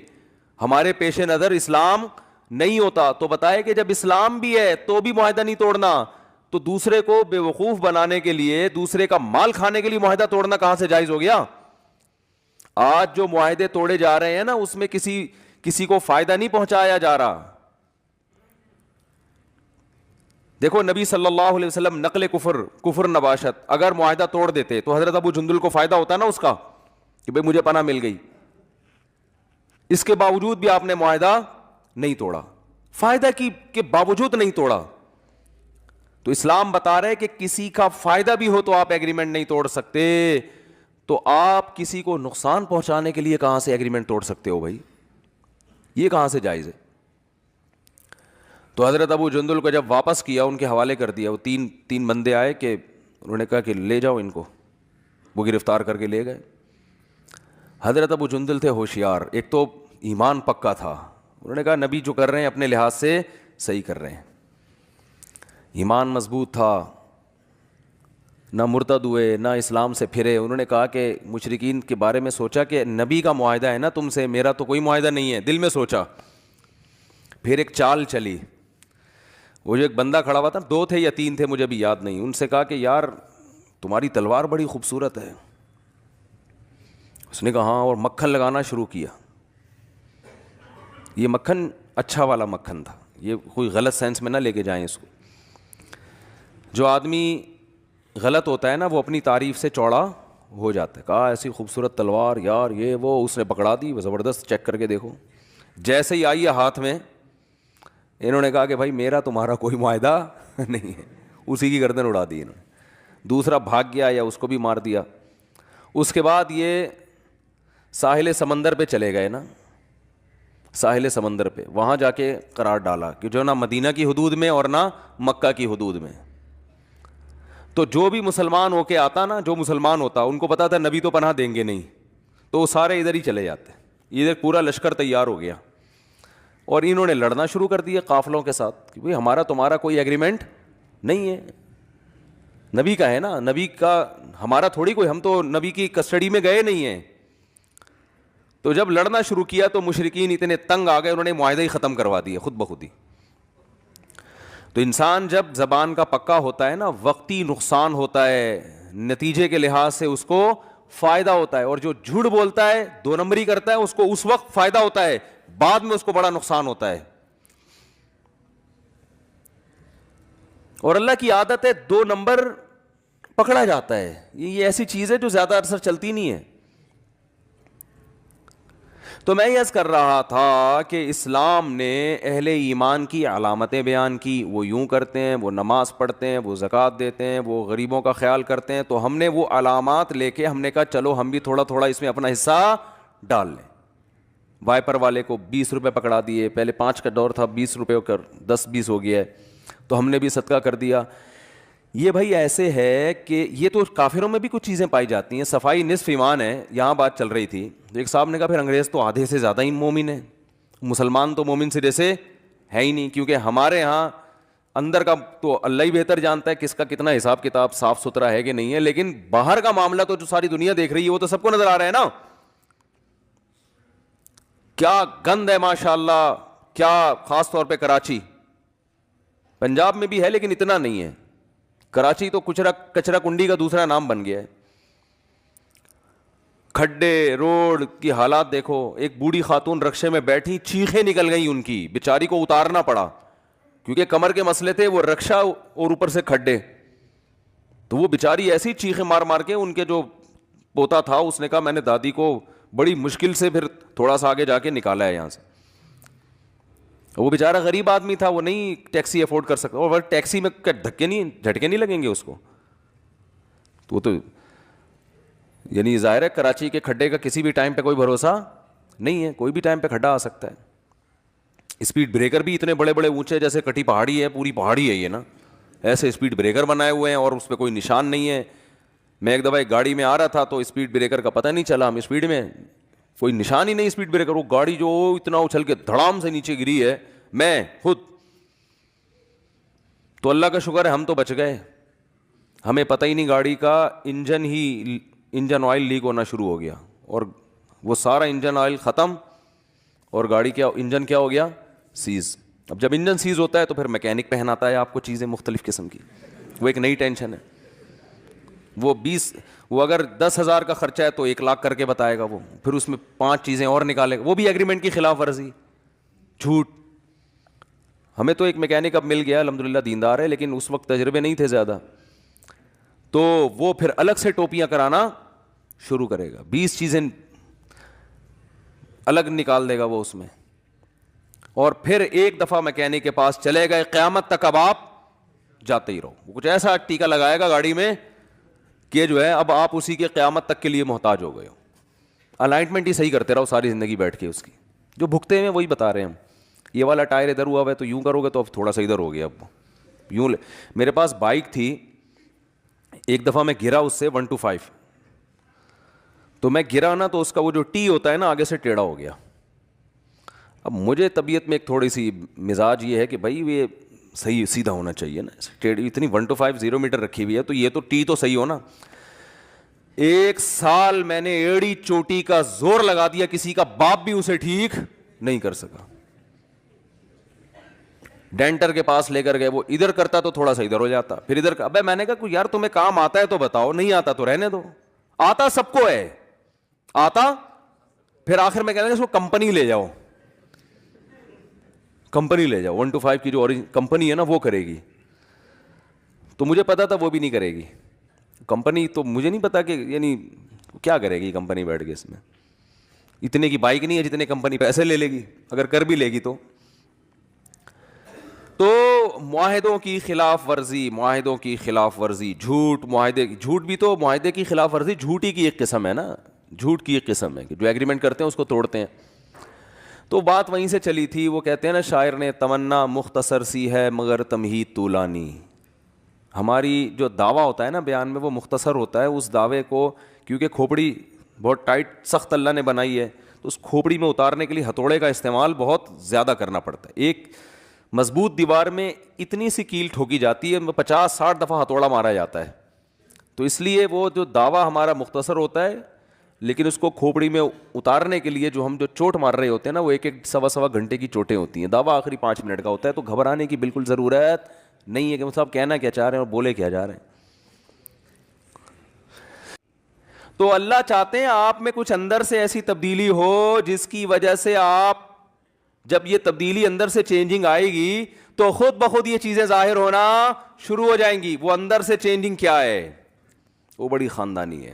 ہمارے پیش نظر اسلام نہیں ہوتا. تو بتائے کہ جب اسلام بھی ہے تو بھی معاہدہ نہیں توڑنا, تو دوسرے کو بے وقوف بنانے کے لیے, دوسرے کا مال کھانے کے لیے معاہدہ توڑنا کہاں سے جائز ہو گیا؟ آج جو معاہدے توڑے جا رہے ہیں نا, اس میں کسی کو فائدہ نہیں پہنچایا جا رہا. دیکھو نبی صلی اللہ علیہ وسلم نقل کفر نباشت, اگر معاہدہ توڑ دیتے تو حضرت ابو جندل کو فائدہ ہوتا نا اس کا کہ بھئی مجھے پناہ مل گئی. اس کے باوجود بھی آپ نے معاہدہ نہیں توڑا, فائدہ کی کے باوجود نہیں توڑا. تو اسلام بتا رہے کہ کسی کا فائدہ بھی ہو تو آپ ایگریمنٹ نہیں توڑ سکتے, تو آپ کسی کو نقصان پہنچانے کے لیے کہاں سے ایگریمنٹ توڑ سکتے ہو بھائی؟ یہ کہاں سے جائز ہے؟ تو حضرت ابو جندل کو جب واپس کیا, ان کے حوالے کر دیا, وہ تین بندے آئے کہ انہوں نے کہا کہ لے جاؤ ان کو, وہ گرفتار کر کے لے گئے. حضرت ابو جندل تھے ہوشیار, ایک تو ایمان پکا تھا, انہوں نے کہا نبی جو کر رہے ہیں اپنے لحاظ سے صحیح کر رہے ہیں, ایمان مضبوط تھا. نہ مرتد ہوئے نہ اسلام سے پھرے. انہوں نے کہا کہ مشرکین کے بارے میں سوچا کہ نبی کا معاہدہ ہے نا تم سے, میرا تو کوئی معاہدہ نہیں ہے, دل میں سوچا. پھر ایک چال چلی. وہ جو ایک بندہ کھڑا ہوا تھا, 2 تھے یا 3 تھے مجھے بھی یاد نہیں, ان سے کہا کہ یار تمہاری تلوار بڑی خوبصورت ہے. اس نے کہا ہاں, اور مکھن لگانا شروع کیا. یہ مکھن اچھا والا مکھن تھا, یہ کوئی غلط سینس میں نہ لے کے جائیں اس کو. جو آدمی غلط ہوتا ہے نا وہ اپنی تعریف سے چوڑا ہو جاتا ہے. کہا ایسی خوبصورت تلوار یار, یہ وہ, اس نے پکڑا دی, وہ زبردست, چیک کر کے دیکھو. جیسے ہی آئی ہے ہاتھ میں, انہوں نے کہا کہ بھائی میرا تمہارا کوئی معاہدہ نہیں ہے. اسی کی گردن اڑا دی انہوں نے. دوسرا بھاگ گیا یا اس کو بھی مار دیا. اس کے بعد یہ ساحل سمندر پہ چلے گئے نا, ساحل سمندر پہ, وہاں جا کے قرار ڈالا کہ جو نہ مدینہ کی حدود میں اور نہ مکہ کی حدود میں. تو جو بھی مسلمان ہو کے آتا نا, جو مسلمان ہوتا, ان کو پتا تھا نبی تو پناہ دیں گے نہیں, تو وہ سارے ادھر ہی چلے جاتے. ادھر پورا لشکر تیار ہو گیا اور انہوں نے لڑنا شروع کر دیا قافلوں کے ساتھ کہ بھئی ہمارا تمہارا کوئی ایگریمنٹ نہیں ہے, نبی کا ہے نا, نبی کا, ہمارا تھوڑی کوئی, ہم تو نبی کی کسٹڈی میں گئے نہیں ہیں. تو جب لڑنا شروع کیا تو مشرکین اتنے تنگ آ گئے, انہوں نے معاہدہ ہی ختم کروا دیا خود بخود ہی. تو انسان جب زبان کا پکا ہوتا ہے نا, وقتی نقصان ہوتا ہے, نتیجے کے لحاظ سے اس کو فائدہ ہوتا ہے, اور جو جھوٹ بولتا ہے, 2 نمبری کرتا ہے, اس کو اس وقت فائدہ ہوتا ہے, بعد میں اس کو بڑا نقصان ہوتا ہے. اور اللہ کی عادت ہے 2 نمبر پکڑا جاتا ہے. یہ ایسی چیز ہے جو زیادہ عرصہ چلتی نہیں ہے. تو میں یہ عرض کر رہا تھا کہ اسلام نے اہل ایمان کی علامتیں بیان کی. وہ یوں کرتے ہیں, وہ نماز پڑھتے ہیں, وہ زکوٰۃ دیتے ہیں, وہ غریبوں کا خیال کرتے ہیں. تو ہم نے وہ علامات لے کے ہم نے کہا چلو ہم بھی تھوڑا تھوڑا اس میں اپنا حصہ ڈال لیں. وائپر والے کو 20 روپے پکڑا دیے, پہلے 5 کا دور تھا, 20 روپے ہو کر 10-20 ہو گیا ہے, تو ہم نے بھی صدقہ کر دیا. یہ بھائی ایسے ہے کہ یہ تو کافروں میں بھی کچھ چیزیں پائی جاتی ہیں. صفائی نصف ایمان ہے, یہاں بات چل رہی تھی. ایک صاحب نے کہا پھر انگریز تو آدھے سے زیادہ ہی مومن ہے, مسلمان تو مومن سرے سے ہے ہی نہیں. کیونکہ ہمارے یہاں اندر کا تو اللہ ہی بہتر جانتا ہے کس کا کتنا حساب کتاب صاف ستھرا ہے کہ نہیں ہے, لیکن باہر کا معاملہ تو جو ساری دنیا دیکھ رہی ہے وہ تو سب کو نظر آ رہا ہے نا. کیا گند ہے ماشاء اللہ, کیا خاص طور پہ کراچی, پنجاب میں بھی ہے لیکن اتنا نہیں ہے. کراچی تو کچرا کنڈی کا دوسرا نام بن گیا ہے. کھڈے روڈ کی حالات دیکھو. ایک بوڑھی خاتون رکشے میں بیٹھی, چیخیں نکل گئیں ان کی, بیچاری کو اتارنا پڑا کیونکہ کمر کے مسئلے تھے, وہ رکشا اور اوپر سے کھڈے. تو وہ بیچاری ایسی چیخیں مار مار کے, ان کے جو پوتا تھا اس نے کہا میں نے دادی کو بڑی مشکل سے پھر تھوڑا سا آگے جا کے نکالا ہے یہاں سے. وہ بیچارہ غریب آدمی تھا, وہ نہیں ٹیکسی افورڈ کر سکتا, اور ٹیکسی میں دھکے نہیں جھٹکے نہیں لگیں گے اس کو. تو وہ تو یعنی ظاہر ہے کراچی کے کھڈے کا کسی بھی ٹائم پہ کوئی بھروسہ نہیں ہے, کوئی بھی ٹائم پہ کھڈا آ سکتا ہے. اسپیڈ بریکر بھی اتنے بڑے بڑے اونچے, جیسے کٹی پہاڑی ہے, پوری پہاڑی ہے یہ نا, ایسے اسپیڈ بریکر بنائے ہوئے ہیں اور اس پہ کوئی نشان نہیں ہے. میں ایک دفعہ ایک گاڑی میں آ رہا تھا تو اسپیڈ بریکر کا پتہ نہیں چلا, ہم اسپیڈ میں, کوئی نشان ہی نہیں اسپیڈ بریکر. وہ گاڑی جو اتنا اچھل کے دھڑام سے نیچے گری ہے, میں خود تو اللہ کا شکر ہے ہم تو بچ گئے. ہمیں پتہ ہی نہیں, گاڑی کا انجن آئل لیک ہونا شروع ہو گیا, اور وہ سارا انجن آئل ختم, اور گاڑی کیا انجن کیا ہو گیا, سیز. اب جب انجن سیز ہوتا ہے تو پھر میکینک پہناتا ہے آپ کو چیزیں مختلف قسم کی, وہ ایک نئی ٹینشن ہے. وہ اگر 10,000 کا خرچہ ہے تو 1 لاکھ کر کے بتائے گا وہ, پھر اس میں 5 چیزیں اور نکالے گا, وہ بھی ایگریمنٹ کی خلاف ورزی, جھوٹ. ہمیں تو ایک میکینک اب مل گیا الحمدللہ, دیندار ہے, لیکن اس وقت تجربے نہیں تھے زیادہ, تو وہ پھر الگ سے ٹوپیاں کرانا شروع کرے گا, 20 چیزیں الگ نکال دے گا وہ اس میں, اور پھر ایک دفعہ میکینک کے پاس چلے گئے, قیامت تک اب آپ جاتے ہی رہو. وہ کچھ ایسا ٹیکا لگائے گا گاڑی میں کہ جو ہے اب آپ اسی کے قیامت تک کے لیے محتاج ہو گئے ہو. الائنمنٹ ہی صحیح کرتے رہو ساری زندگی بیٹھ کے, اس کی جو بھگتے ہیں وہی بتا رہے ہیں ہم. یہ والا ٹائر ادھر ہوا ہے تو یوں کرو گے تو اب تھوڑا سا ادھر ہو گیا, اب یوں میرے پاس بائک تھی, ایک دفعہ میں گرا اس سے 125, تو میں گرا نا تو اس کا وہ جو ٹی ہوتا ہے نا آگے سے ٹیڑھا ہو گیا. اب مجھے طبیعت میں ایک تھوڑی سی مزاج یہ ہے کہ بھائی یہ صحیح سیدھا ہونا چاہیے نا, اتنی 1 to 5 0 میٹر رکھی ہوئی ہے تو یہ تو ٹی تو صحیح ہو نا. 1 سال میں نے ایڑی چوٹی کا زور لگا دیا, کسی کا باپ بھی اسے ٹھیک نہیں کر سکا. ڈینٹر کے پاس لے کر گئے, وہ ادھر کرتا تو تھوڑا سا ادھر ہو جاتا, پھر ادھر. ابے میں نے کہا یار تمہیں کام آتا ہے تو بتاؤ, نہیں آتا تو رہنے دو. آتا سب کو ہے, آتا. پھر آخر میں کہنے لگا اس کو کمپنی لے جاؤ, کمپنی لے جاؤ, 1 to 5 کی جو کمپنی ہے نا وہ کرے گی. تو مجھے پتا تھا وہ بھی نہیں کرے گی کمپنی. تو مجھے نہیں پتا کہ یعنی کیا کرے گی کمپنی بیٹھ کے, اس میں اتنے کی بائک نہیں ہے جتنے کمپنی پیسے لے لے گی, اگر کر بھی لے گی تو. معاہدوں کی خلاف ورزی, معاہدوں کی خلاف ورزی, جھوٹ, معاہدے, جھوٹ بھی تو معاہدے کی خلاف ورزی جھوٹ ہی کی ایک قسم ہے نا, جھوٹ کی ایک قسم ہے کہ جو ایگریمنٹ کرتے ہیں اس کو توڑتے ہیں. تو بات وہیں سے چلی تھی. وہ کہتے ہیں نا شاعر نے, تمنا مختصر سی ہے مگر تمہید طولانی. ہماری جو دعویٰ ہوتا ہے نا بیان میں وہ مختصر ہوتا ہے. اس دعوے کو کیونکہ کھوپڑی بہت ٹائٹ سخت اللہ نے بنائی ہے, تو اس کھوپڑی میں اتارنے کے لیے ہتھوڑے کا استعمال بہت زیادہ کرنا پڑتا ہے. ایک مضبوط دیوار میں اتنی سی کیل ٹھوکی جاتی ہے, 50-60 دفعہ ہتھوڑا مارا جاتا ہے. تو اس لیے وہ جو دعویٰ ہمارا مختصر ہوتا ہے, لیکن اس کو کھوپڑی میں اتارنے کے لیے جو ہم جو چوٹ مار رہے ہوتے ہیں نا وہ 1-1 سوا گھنٹے کی چوٹیں ہوتی ہیں. دعویٰ آخری 5 منٹ کا ہوتا ہے. تو گھبرانے کی بالکل ضرورت نہیں ہے کہ وہ صاحب کہنا کیا چاہ رہے ہیں اور بولے کیا جا رہے ہیں. تو اللہ چاہتے ہیں آپ میں کچھ اندر سے ایسی تبدیلی ہو جس کی وجہ سے آپ, جب یہ تبدیلی اندر سے چینجنگ آئے گی تو خود بخود یہ چیزیں ظاہر ہونا شروع ہو جائیں گی. وہ اندر سے چینجنگ کیا ہے, وہ بڑی خاندانی ہے.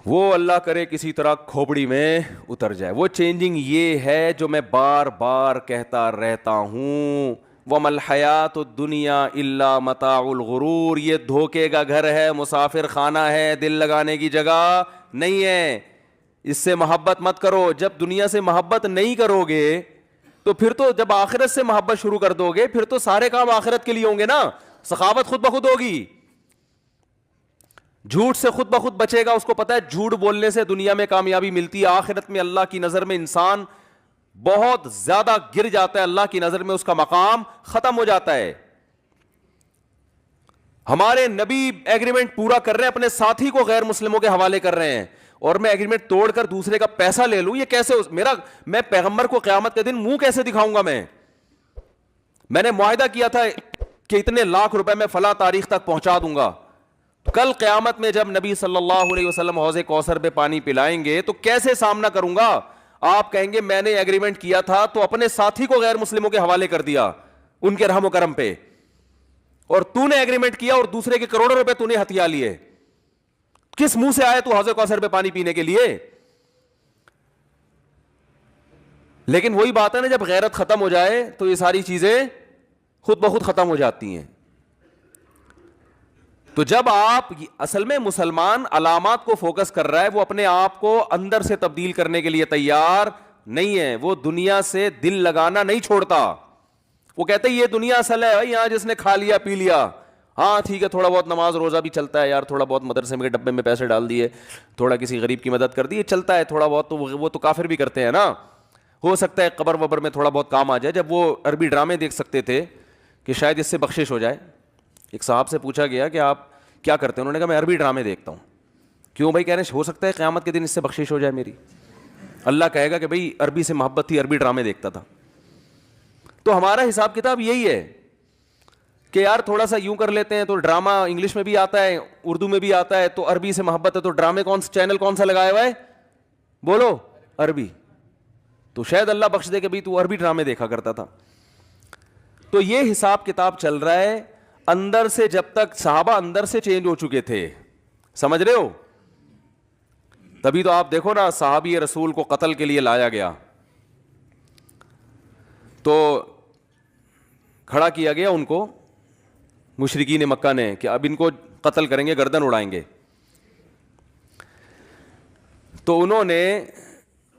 وہ اللہ کرے کسی طرح کھوپڑی میں اتر جائے. وہ چینجنگ یہ ہے جو میں بار بار کہتا رہتا ہوں, وَمَا الْحَيَاةُ الدُّنْيَا إِلَّا مَتَاعُ الْغُرُورِ. یہ دھوکے کا گھر ہے, مسافر خانہ ہے, دل لگانے کی جگہ نہیں ہے. اس سے محبت مت کرو. جب دنیا سے محبت نہیں کرو گے تو پھر تو جب آخرت سے محبت شروع کر دو گے پھر تو سارے کام آخرت کے لیے ہوں گے نا. سخاوت خود بخود ہوگی. جھوٹ سے خود بخود بچے گا. اس کو پتا ہے جھوٹ بولنے سے دنیا میں کامیابی ملتی ہے, آخرت میں اللہ کی نظر میں انسان بہت زیادہ گر جاتا ہے, اللہ کی نظر میں اس کا مقام ختم ہو جاتا ہے. ہمارے نبی ایگریمنٹ پورا کر رہے ہیں, اپنے ساتھی کو غیر مسلموں کے حوالے کر رہے ہیں, اور میں ایگریمنٹ توڑ کر دوسرے کا پیسہ لے لوں, یہ کیسے میں پیغمبر کو قیامت کے دن منہ کیسے دکھاؤں گا. میں نے معاہدہ کیا تھا کہ اتنے لاکھ روپے میں فلاں تاریخ تک پہنچا دوں گا. کل قیامت میں جب نبی صلی اللہ علیہ وسلم حوض کوثر پہ پانی پلائیں گے تو کیسے سامنا کروں گا. آپ کہیں گے میں نے ایگریمنٹ کیا تھا تو اپنے ساتھی کو غیر مسلموں کے حوالے کر دیا ان کے رحم و کرم پہ, اور تو نے ایگریمنٹ کیا اور دوسرے کے کروڑوں روپے تو نے ہتھیا لیے. کس منہ سے آئے تو حوض کوثر پہ پانی پینے کے لیے. لیکن وہی بات ہے نا, جب غیرت ختم ہو جائے تو یہ ساری چیزیں خود بخود ختم ہو جاتی ہیں. تو جب آپ اصل میں مسلمان علامات کو فوکس کر رہا ہے, وہ اپنے آپ کو اندر سے تبدیل کرنے کے لیے تیار نہیں ہے. وہ دنیا سے دل لگانا نہیں چھوڑتا. وہ کہتے ہیں یہ دنیا اصل ہے, یہاں جس نے کھا لیا پی لیا, ہاں ٹھیک ہے تھوڑا بہت نماز روزہ بھی چلتا ہے یار, تھوڑا بہت مدرسے میں ڈبے میں پیسے ڈال دیے, تھوڑا کسی غریب کی مدد کر دی, چلتا ہے تھوڑا بہت. تو وہ تو کافر بھی کرتے ہیں نا. ہو سکتا ہے قبر وبر میں تھوڑا بہت کام آ جائے. جب وہ عربی ڈرامے دیکھ سکتے تھے کہ شاید اس سے بخشش ہو جائے, ایک صاحب سے پوچھا گیا کہ آپ کیا کرتے ہیں, انہوں نے کہا میں عربی ڈرامے دیکھتا ہوں. کیوں بھائی؟ کہہ رہے ہیں ہو سکتا ہے قیامت کے دن اس سے بخشش ہو جائے میری. اللہ کہے گا کہ بھائی عربی سے محبت تھی, عربی ڈرامے دیکھتا تھا. تو ہمارا حساب کتاب یہی ہے کہ یار تھوڑا سا یوں کر لیتے ہیں تو ڈرامہ انگلش میں بھی آتا ہے, اردو میں بھی آتا ہے, تو عربی سے محبت ہے تو ڈرامے چینل کون سا لگایا ہوا ہے, بولو عربی. تو شاید اللہ بخش دے کہ بھائی تو عربی ڈرامے دیکھا کرتا تھا. تو یہ حساب کتاب چل رہا ہے اندر سے. جب تک صحابہ اندر سے چینج ہو چکے تھے, سمجھ رہے ہو, تبھی تو آپ دیکھو نا صحابی رسول کو قتل کے لیے لایا گیا تو کھڑا کیا گیا ان کو مشرکین مکہ نے کہ اب ان کو قتل کریں گے, گردن اڑائیں گے. تو انہوں نے,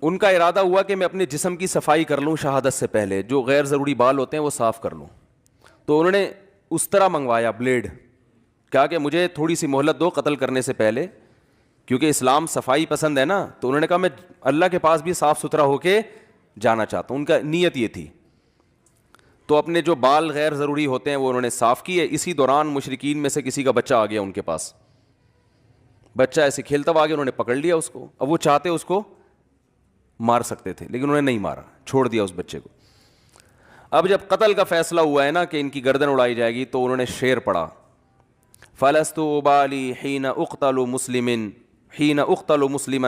ان کا ارادہ ہوا کہ میں اپنے جسم کی صفائی کر لوں شہادت سے پہلے, جو غیر ضروری بال ہوتے ہیں وہ صاف کر لوں. تو انہوں نے اس طرح منگوایا بلیڈ, کہا کہ مجھے تھوڑی سی مہلت دو قتل کرنے سے پہلے, کیونکہ اسلام صفائی پسند ہے نا. تو انہوں نے کہا میں اللہ کے پاس بھی صاف ستھرا ہو کے جانا چاہتا ہوں. ان کا نیت یہ تھی. تو اپنے جو بال غیر ضروری ہوتے ہیں وہ انہوں نے صاف کیے. اسی دوران مشرکین میں سے کسی کا بچہ آ گیا ان کے پاس, بچہ ایسے کھیلتا ہوا آ گیا, انہوں نے پکڑ لیا اس کو. اب وہ چاہتے اس کو مار سکتے تھے لیکن انہوں نے نہیں مارا, چھوڑ دیا اس بچے کو. اب جب قتل کا فیصلہ ہوا ہے نا کہ ان کی گردن اڑائی جائے گی, تو انہوں نے شعر پڑھا, فلست ابالی حین اقتل مسلم حین اقتل مسلما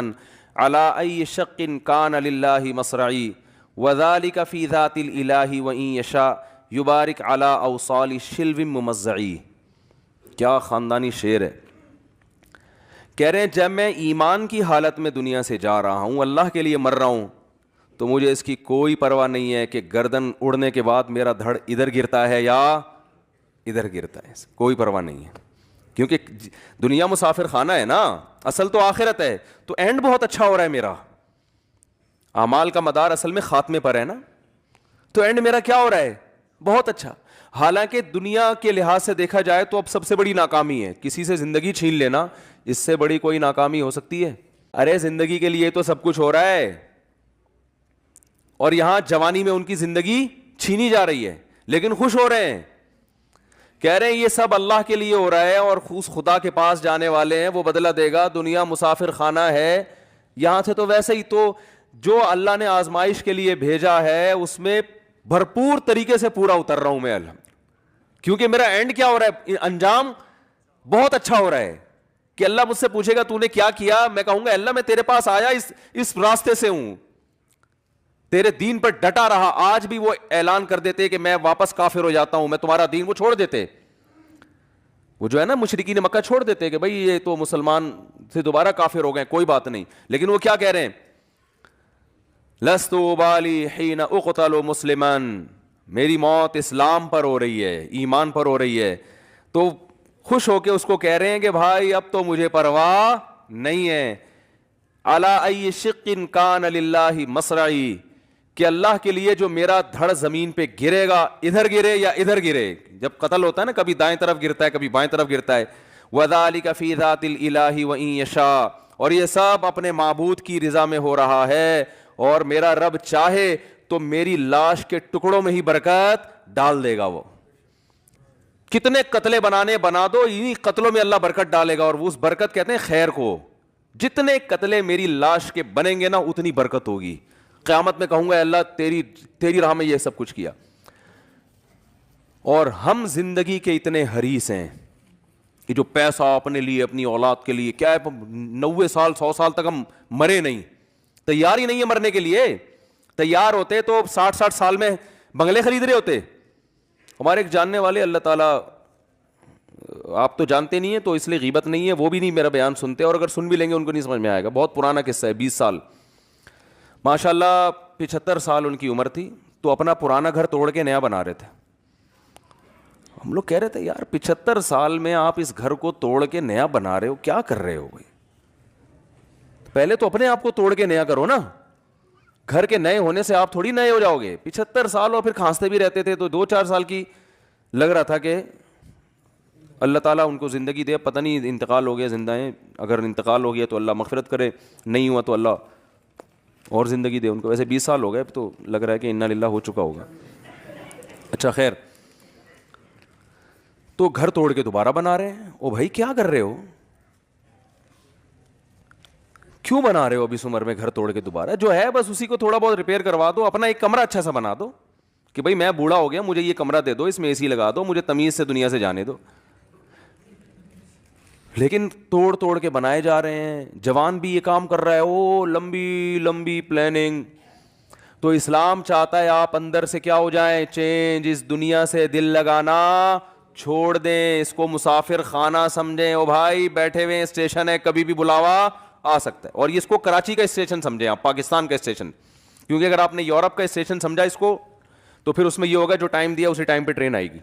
علی ای شق کان للہ مصرعی وذلک فی ذات الالہ وان یشاء یبارک علی اوصال شلو ممزعی. کیا خاندانی شعر ہے. کہہ رہے ہیں جب میں ایمان کی حالت میں دنیا سے جا رہا ہوں, اللہ کے لیے مر رہا ہوں, تو مجھے اس کی کوئی پرواہ نہیں ہے کہ گردن اڑنے کے بعد میرا دھڑ ادھر گرتا ہے یا ادھر گرتا ہے, کوئی پرواہ نہیں ہے. کیونکہ دنیا مسافر خانہ ہے نا, اصل تو آخرت ہے, تو اینڈ بہت اچھا ہو رہا ہے میرا. اعمال کا مدار اصل میں خاتمے پر ہے نا, تو اینڈ میرا کیا ہو رہا ہے, بہت اچھا. حالانکہ دنیا کے لحاظ سے دیکھا جائے تو اب سب سے بڑی ناکامی ہے کسی سے زندگی چھین لینا, اس سے بڑی کوئی ناکامی ہو سکتی ہے؟ ارے زندگی کے لیے تو سب کچھ ہو رہا ہے, اور یہاں جوانی میں ان کی زندگی چھینی جا رہی ہے لیکن خوش ہو رہے ہیں. کہہ رہے ہیں یہ سب اللہ کے لیے ہو رہا ہے, اور اس خدا کے پاس جانے والے ہیں, وہ بدلہ دے گا. دنیا مسافر خانہ ہے, یہاں سے تو ویسے ہی تو جو اللہ نے آزمائش کے لیے بھیجا ہے اس میں بھرپور طریقے سے پورا اتر رہا ہوں میں الحمد, کیونکہ میرا اینڈ کیا ہو رہا ہے, انجام بہت اچھا ہو رہا ہے. کہ اللہ مجھ سے پوچھے گا تو نے کیا کیا, میں کہوں گا اللہ میں تیرے پاس آیا اس راستے سے ہوں, تیرے دین پر ڈٹا رہا. آج بھی وہ اعلان کر دیتے کہ میں واپس کافر ہو جاتا ہوں, میں تمہارا دین, وہ چھوڑ دیتے. وہ جو ہے نا مشرکین مکہ چھوڑ دیتے کہ بھائی یہ تو مسلمان سے دوبارہ کافر ہو گئے, کوئی بات نہیں. لیکن وہ کیا کہہ رہے ہیں, لست ابالی حین اقتل مسلما, میری موت اسلام پر ہو رہی ہے, ایمان پر ہو رہی ہے. تو خوش ہو کے اس کو کہہ رہے ہیں کہ بھائی اب تو مجھے پرواہ نہیں ہے. علی ای شق کان للہ مصرعی, کہ اللہ کے لیے جو میرا دھڑ زمین پہ گرے گا, ادھر گرے یا ادھر گرے. جب قتل ہوتا ہے نا کبھی دائیں طرف گرتا ہے کبھی بائیں طرف گرتا ہے. وذالک فی ذات الالہ وان یشاء, اور یہ سب اپنے معبود کی رضا میں ہو رہا ہے, اور میرا رب چاہے تو میری لاش کے ٹکڑوں میں ہی برکت ڈال دے گا. وہ کتنے قتلے بنا دو, انہی قتلوں میں اللہ برکت ڈالے گا, اور اس برکت کہتے ہیں خیر کو. جتنے قتلے میری لاش کے بنیں گے نا اتنی برکت ہوگی. قیامت میں کہوں گا اللہ تیری راہ میں یہ سب کچھ کیا. اور ہم زندگی کے اتنے حریص ہیں کہ جو پیسہ اپنے لیے اپنی اولاد کے لیے, کیا ہے 90 سال 100 سال تک ہم مرے نہیں, تیار ہی نہیں ہے مرنے کے لیے. تیار ہوتے تو 60 سال میں بنگلے خرید رہے ہوتے. ہمارے ایک جاننے والے, اللہ تعالیٰ, آپ تو جانتے نہیں ہیں تو اس لیے غیبت نہیں ہے, وہ بھی نہیں میرا بیان سنتے, اور اگر سن بھی لیں گے ان کو نہیں سمجھ میں آئے گا. بہت پرانا قصہ ہے, 20 سال, ماشاء اللہ 75 سال ان کی عمر تھی, تو اپنا پرانا گھر توڑ کے نیا بنا رہے تھے. ہم لوگ کہہ رہے تھے یار 75 سال میں آپ اس گھر کو توڑ کے نیا بنا رہے ہو, کیا کر رہے ہو بھائی؟ پہلے تو اپنے آپ کو توڑ کے نیا کرو نا. گھر کے نئے ہونے سے آپ تھوڑی نئے ہو جاؤ گے. 75 سال اور پھر کھانستے بھی رہتے تھے, تو 2-4 سال کی لگ رہا تھا کہ اللہ تعالیٰ ان کو زندگی دے. پتہ نہیں انتقال ہو گیا زندہ ہیں, اگر انتقال ہو گیا تو اللہ مغفرت کرے, نہیں ہوا تو اللہ اور زندگی دے ان کو. ویسے 20 سال ہو گئے تو لگ رہا ہے کہ انا للہ ہو چکا ہوگا. اچھا خیر, تو گھر توڑ کے دوبارہ بنا رہے ہیں. او بھائی کیا کر رہے ہو, کیوں بنا رہے ہو اب اس عمر میں گھر توڑ کے دوبارہ؟ جو ہے بس اسی کو تھوڑا بہت ریپیئر کروا دو, اپنا ایک کمرہ اچھا سا بنا دو کہ بھائی میں بوڑھا ہو گیا, مجھے یہ کمرہ دے دو, اس میں اے سی لگا دو, مجھے تمیز سے دنیا سے جانے دو. لیکن توڑ کے بنائے جا رہے ہیں. جوان بھی یہ کام کر رہا ہے, او لمبی لمبی پلاننگ. تو اسلام چاہتا ہے آپ اندر سے کیا ہو جائیں, چینج. اس دنیا سے دل لگانا چھوڑ دیں, اس کو مسافر خانہ سمجھیں. او بھائی بیٹھے ہوئے اسٹیشن ہے, کبھی بھی بلاوا آ سکتا ہے. اور اس کو کراچی کا اسٹیشن سمجھیں آپ, پاکستان کا اسٹیشن. کیونکہ اگر آپ نے یورپ کا اسٹیشن سمجھا اس کو, تو پھر اس میں یہ ہوگا جو ٹائم دیا اسی ٹائم پہ ٹرین آئے گی,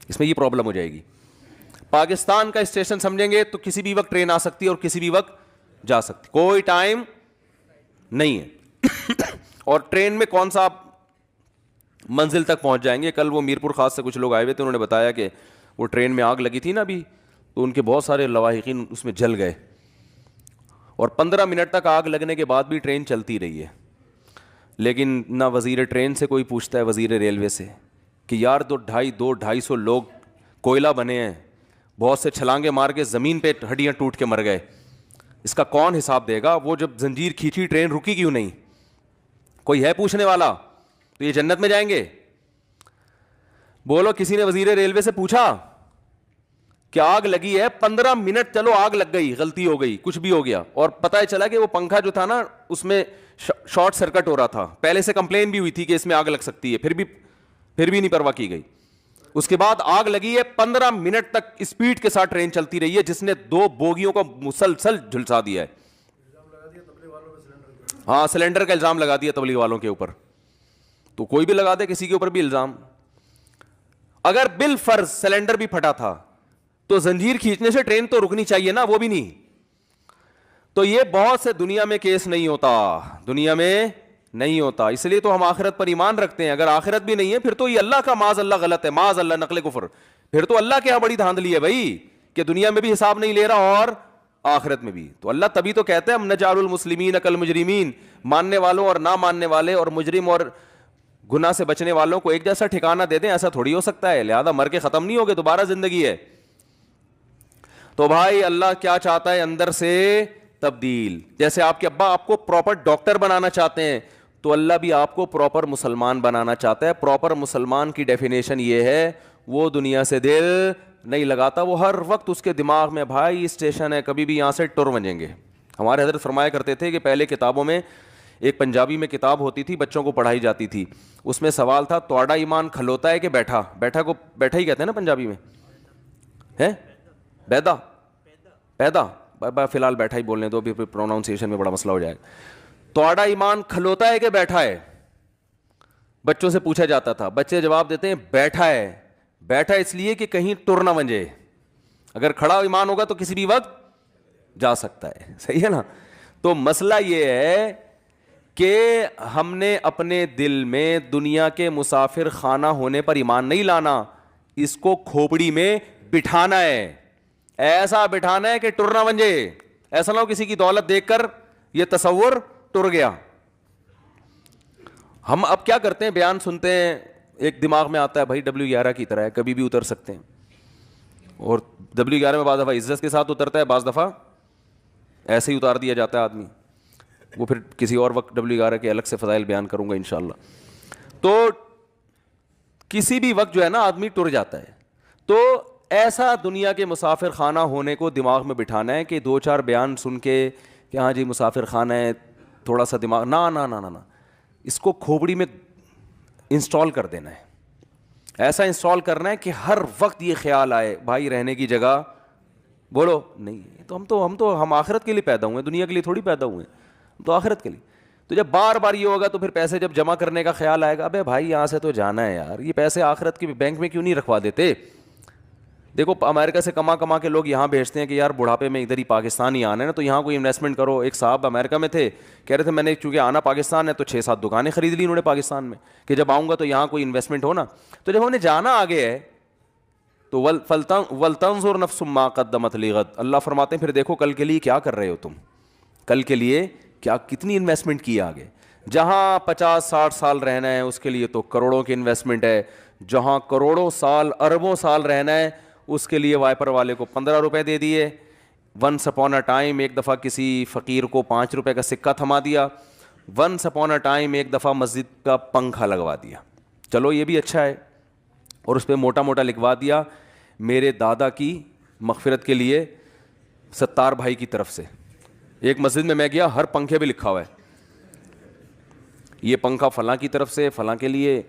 اس میں یہ پرابلم ہو جائے گی. پاکستان کا اسٹیشن سمجھیں گے تو کسی بھی وقت ٹرین آ سکتی ہے اور کسی بھی وقت جا سکتی, کوئی ٹائم نہیں ہے. اور ٹرین میں کون سا آپ منزل تک پہنچ جائیں گے. کل وہ میرپور خاص سے کچھ لوگ آئے ہوئے تھے, انہوں نے بتایا کہ وہ ٹرین میں آگ لگی تھی نا ابھی, تو ان کے بہت سارے لواحقین اس میں جل گئے, اور 15 منٹ تک آگ لگنے کے بعد بھی ٹرین چلتی رہی ہے. لیکن نہ وزیر ٹرین سے کوئی پوچھتا ہے وزیر ریلوے سے کہ یار دو ڈھائی سو لوگ کوئلہ بنے ہیں, بہت سے چھلانگے مار کے زمین پہ ہڈیاں ٹوٹ کے مر گئے, اس کا کون حساب دے گا؟ وہ جب زنجیر کھینچی ٹرین رکی کیوں نہیں؟ کوئی ہے پوچھنے والا؟ تو یہ جنت میں جائیں گے؟ بولو کسی نے وزیر ریلوے سے پوچھا کہ آگ لگی ہے 15 منٹ, چلو آگ لگ گئی, غلطی ہو گئی, کچھ بھی ہو گیا, اور پتہ چلا کہ وہ پنکھا جو تھا نا اس میں شارٹ سرکٹ ہو رہا تھا, پہلے سے کمپلین بھی ہوئی تھی کہ اس میں آگ لگ سکتی ہے, پھر بھی نہیں پرواہ کی گئی. اس کے بعد آگ لگی ہے, 15 منٹ تک اسپیڈ کے ساتھ ٹرین چلتی رہی ہے, جس نے 2 بوگیوں کو مسلسل جھلسا دیا ہے. ہاں, سلنڈر کا الزام لگا دیا تبلیغ والوں کے اوپر. تو کوئی بھی لگا دے کسی کے اوپر بھی الزام. اگر بالفرض سلنڈر بھی پھٹا تھا تو زنجیر کھینچنے سے ٹرین تو رکنی چاہیے نا, وہ بھی نہیں. تو یہ بہت سے دنیا میں کیس نہیں ہوتا, دنیا میں نہیں ہوتا. اس لیے تو ہم آخرت پر ایمان رکھتے ہیں. اگر آخرت بھی نہیں ہے پھر تو یہ اللہ کا معاذ اللہ غلط ہے, معاذ اللہ نقل کفر. پھر تو اللہ کے یہاں بڑی دھاندلی ہے بھائی کہ دنیا میں بھی حساب نہیں لے رہا اور آخرت میں بھی. تو اللہ تبھی تو کہتے ہیں ہم نجعل المسلمین کالمجرمین, ماننے والوں اور نہ ماننے والے اور مجرم اور گناہ سے بچنے والوں کو ایک جیسا ٹھکانہ دے دیں. ایسا تھوڑی ہو سکتا ہے. لہذا مر کے ختم نہیں ہوگے, دوبارہ زندگی ہے. تو بھائی اللہ کیا چاہتا ہے؟ اندر سے تبدیل. جیسے آپ کے ابا آپ کو پراپر ڈاکٹر بنانا چاہتے ہیں, تو اللہ بھی آپ کو پراپر مسلمان بنانا چاہتا ہے. پراپر مسلمان کی ڈیفینیشن یہ ہے, وہ دنیا سے دل نہیں لگاتا, وہ ہر وقت اس کے دماغ میں بھائی اسٹیشن ہے, کبھی بھی یہاں سے ٹر بنیں گے. ہمارے حضرت فرمایا کرتے تھے کہ پہلے کتابوں میں ایک پنجابی میں کتاب ہوتی تھی, بچوں کو پڑھائی جاتی تھی. اس میں سوال تھا, توڑا ایمان کھلوتا ہے کہ بیٹھا؟ بیٹھا کو بیٹھا ہی کہتے ہیں نا پنجابی میں, ہے بیدا پیدا, فی الحال بیٹھا ہی بولنے دو, ابھی پروناؤنسیشن میں بڑا مسئلہ ہو جائے گا. توڑا ایمان کھلوتا ہے کہ بیٹھا ہے؟ بچوں سے پوچھا جاتا تھا, بچے جواب دیتے ہیں بیٹھا ہے. بیٹھا اس لیے کہ کہیں ٹر نہ بن جائے, اگر کھڑا ایمان ہوگا تو کسی بھی وقت جا سکتا ہے. صحیح ہے نا؟ تو مسئلہ یہ ہے کہ ہم نے اپنے دل میں دنیا کے مسافر خانہ ہونے پر ایمان نہیں لانا, اس کو کھوپڑی میں بٹھانا ہے. ایسا بٹھانا ہے کہ ٹر نہ بن جائے. ایسا نہ ہو کسی کی دولت دیکھ کر یہ تصور ٹر گیا. ہم اب کیا کرتے ہیں, بیان سنتے ہیں, ایک دماغ میں آتا ہے بھائی W11 کی طرح ہے, کبھی بھی اتر سکتے ہیں. اور W11 میں بعض دفعہ عزت کے ساتھ اترتا ہے, بعض دفعہ ایسے ہی اتار دیا جاتا ہے آدمی. وہ پھر کسی اور وقت W11 کے الگ سے فضائل بیان کروں گا انشاءاللہ. تو کسی بھی وقت جو ہے نا آدمی ٹر جاتا ہے. تو ایسا دنیا کے مسافر خانہ ہونے کو دماغ میں بٹھانا ہے کہ 2-4 بیان سن کے کہ ہاں جی مسافر خانہ ہے, تھوڑا سا دماغ نہ نہ نہ نہ, اس کو کھوپڑی میں انسٹال کر دینا ہے. ایسا انسٹال کرنا ہے کہ ہر وقت یہ خیال آئے بھائی رہنے کی جگہ بولو نہیں. تو ہم آخرت کے لیے پیدا ہوئے ہیں, دنیا کے لیے تھوڑی پیدا ہوئے ہیں, تو آخرت کے لیے. تو جب بار بار یہ ہوگا تو پھر پیسے جب جمع کرنے کا خیال آئے گا, ابے بھائی یہاں سے تو جانا ہے یار, یہ پیسے آخرت کے بینک میں کیوں نہیں رکھوا دیتے؟ دیکھو امریکہ سے کما کے لوگ یہاں بھیجتے ہیں کہ یار بڑھاپے میں ادھر ہی پاکستان ہی آنا ہے نا, تو یہاں کوئی انویسٹمنٹ کرو. ایک صاحب امریکہ میں تھے, کہہ رہے تھے میں نے چونکہ آنا پاکستان ہے تو 6-7 دکانیں خرید لی انہوں نے پاکستان میں کہ جب آؤں گا تو یہاں کوئی انویسٹمنٹ ہو نا. تو جب ہم نے جانا آگے ہے تو وَلْتَنْظُرْ نَفْسٌ مَا قَدَّمَتْ لِغَدٍ, اللہ فرماتے ہیں پھر دیکھو کل کے لیے کیا کر رہے ہو تم, کل کے لیے کیا کتنی انویسٹمنٹ کی آگے. جہاں 50-60 سال رہنا ہے اس کے لیے تو کروڑوں کی انویسٹمنٹ ہے, جہاں کروڑوں سال اربوں سال رہنا ہے اس کے لیے وائپر والے کو 15 روپے دے دیے. ونس اپون اے ٹائم ایک دفعہ کسی فقیر کو 5 روپے کا سکہ تھما دیا. ونس اپون اے ٹائم ایک دفعہ مسجد کا پنکھا لگوا دیا, چلو یہ بھی اچھا ہے. اور اس پہ موٹا موٹا لکھوا دیا میرے دادا کی مغفرت کے لیے ستار بھائی کی طرف سے. ایک مسجد میں گیا, ہر پنکھے پہ لکھا ہوا ہے یہ پنکھا فلاں کی طرف سے, فلاں کے لیے,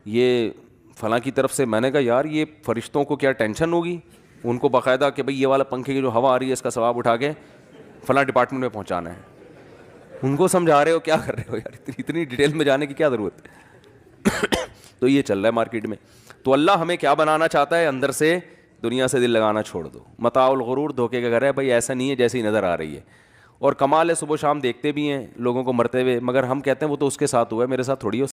یہ فلاں کی طرف سے. میں نے کہا یار یہ فرشتوں کو کیا ٹینشن ہوگی, ان کو باقاعدہ کہ بھئی یہ والا پنکھے کی جو ہوا آ رہی ہے اس کا ثواب اٹھا کے فلاں ڈپارٹمنٹ میں پہنچانا ہے. ان کو سمجھا رہے ہو, کیا کر رہے ہو یار, اتنی ڈیٹیل میں جانے کی کیا ضرورت ہے. تو یہ چل رہا ہے مارکیٹ میں. تو اللہ ہمیں کیا بنانا چاہتا ہے, اندر سے دنیا سے دل لگانا چھوڑ دو. متاع الغرور, دھوکے کا گھر ہے بھائی, ایسا نہیں ہے جیسی نظر آ رہی ہے. اور کمال ہے صبح شام دیکھتے بھی ہیں لوگوں کو مرتے ہوئے, مگر ہم کہتے ہیں وہ تو اس کے ساتھ ہوا ہے, میرے ساتھ تھوڑی ہو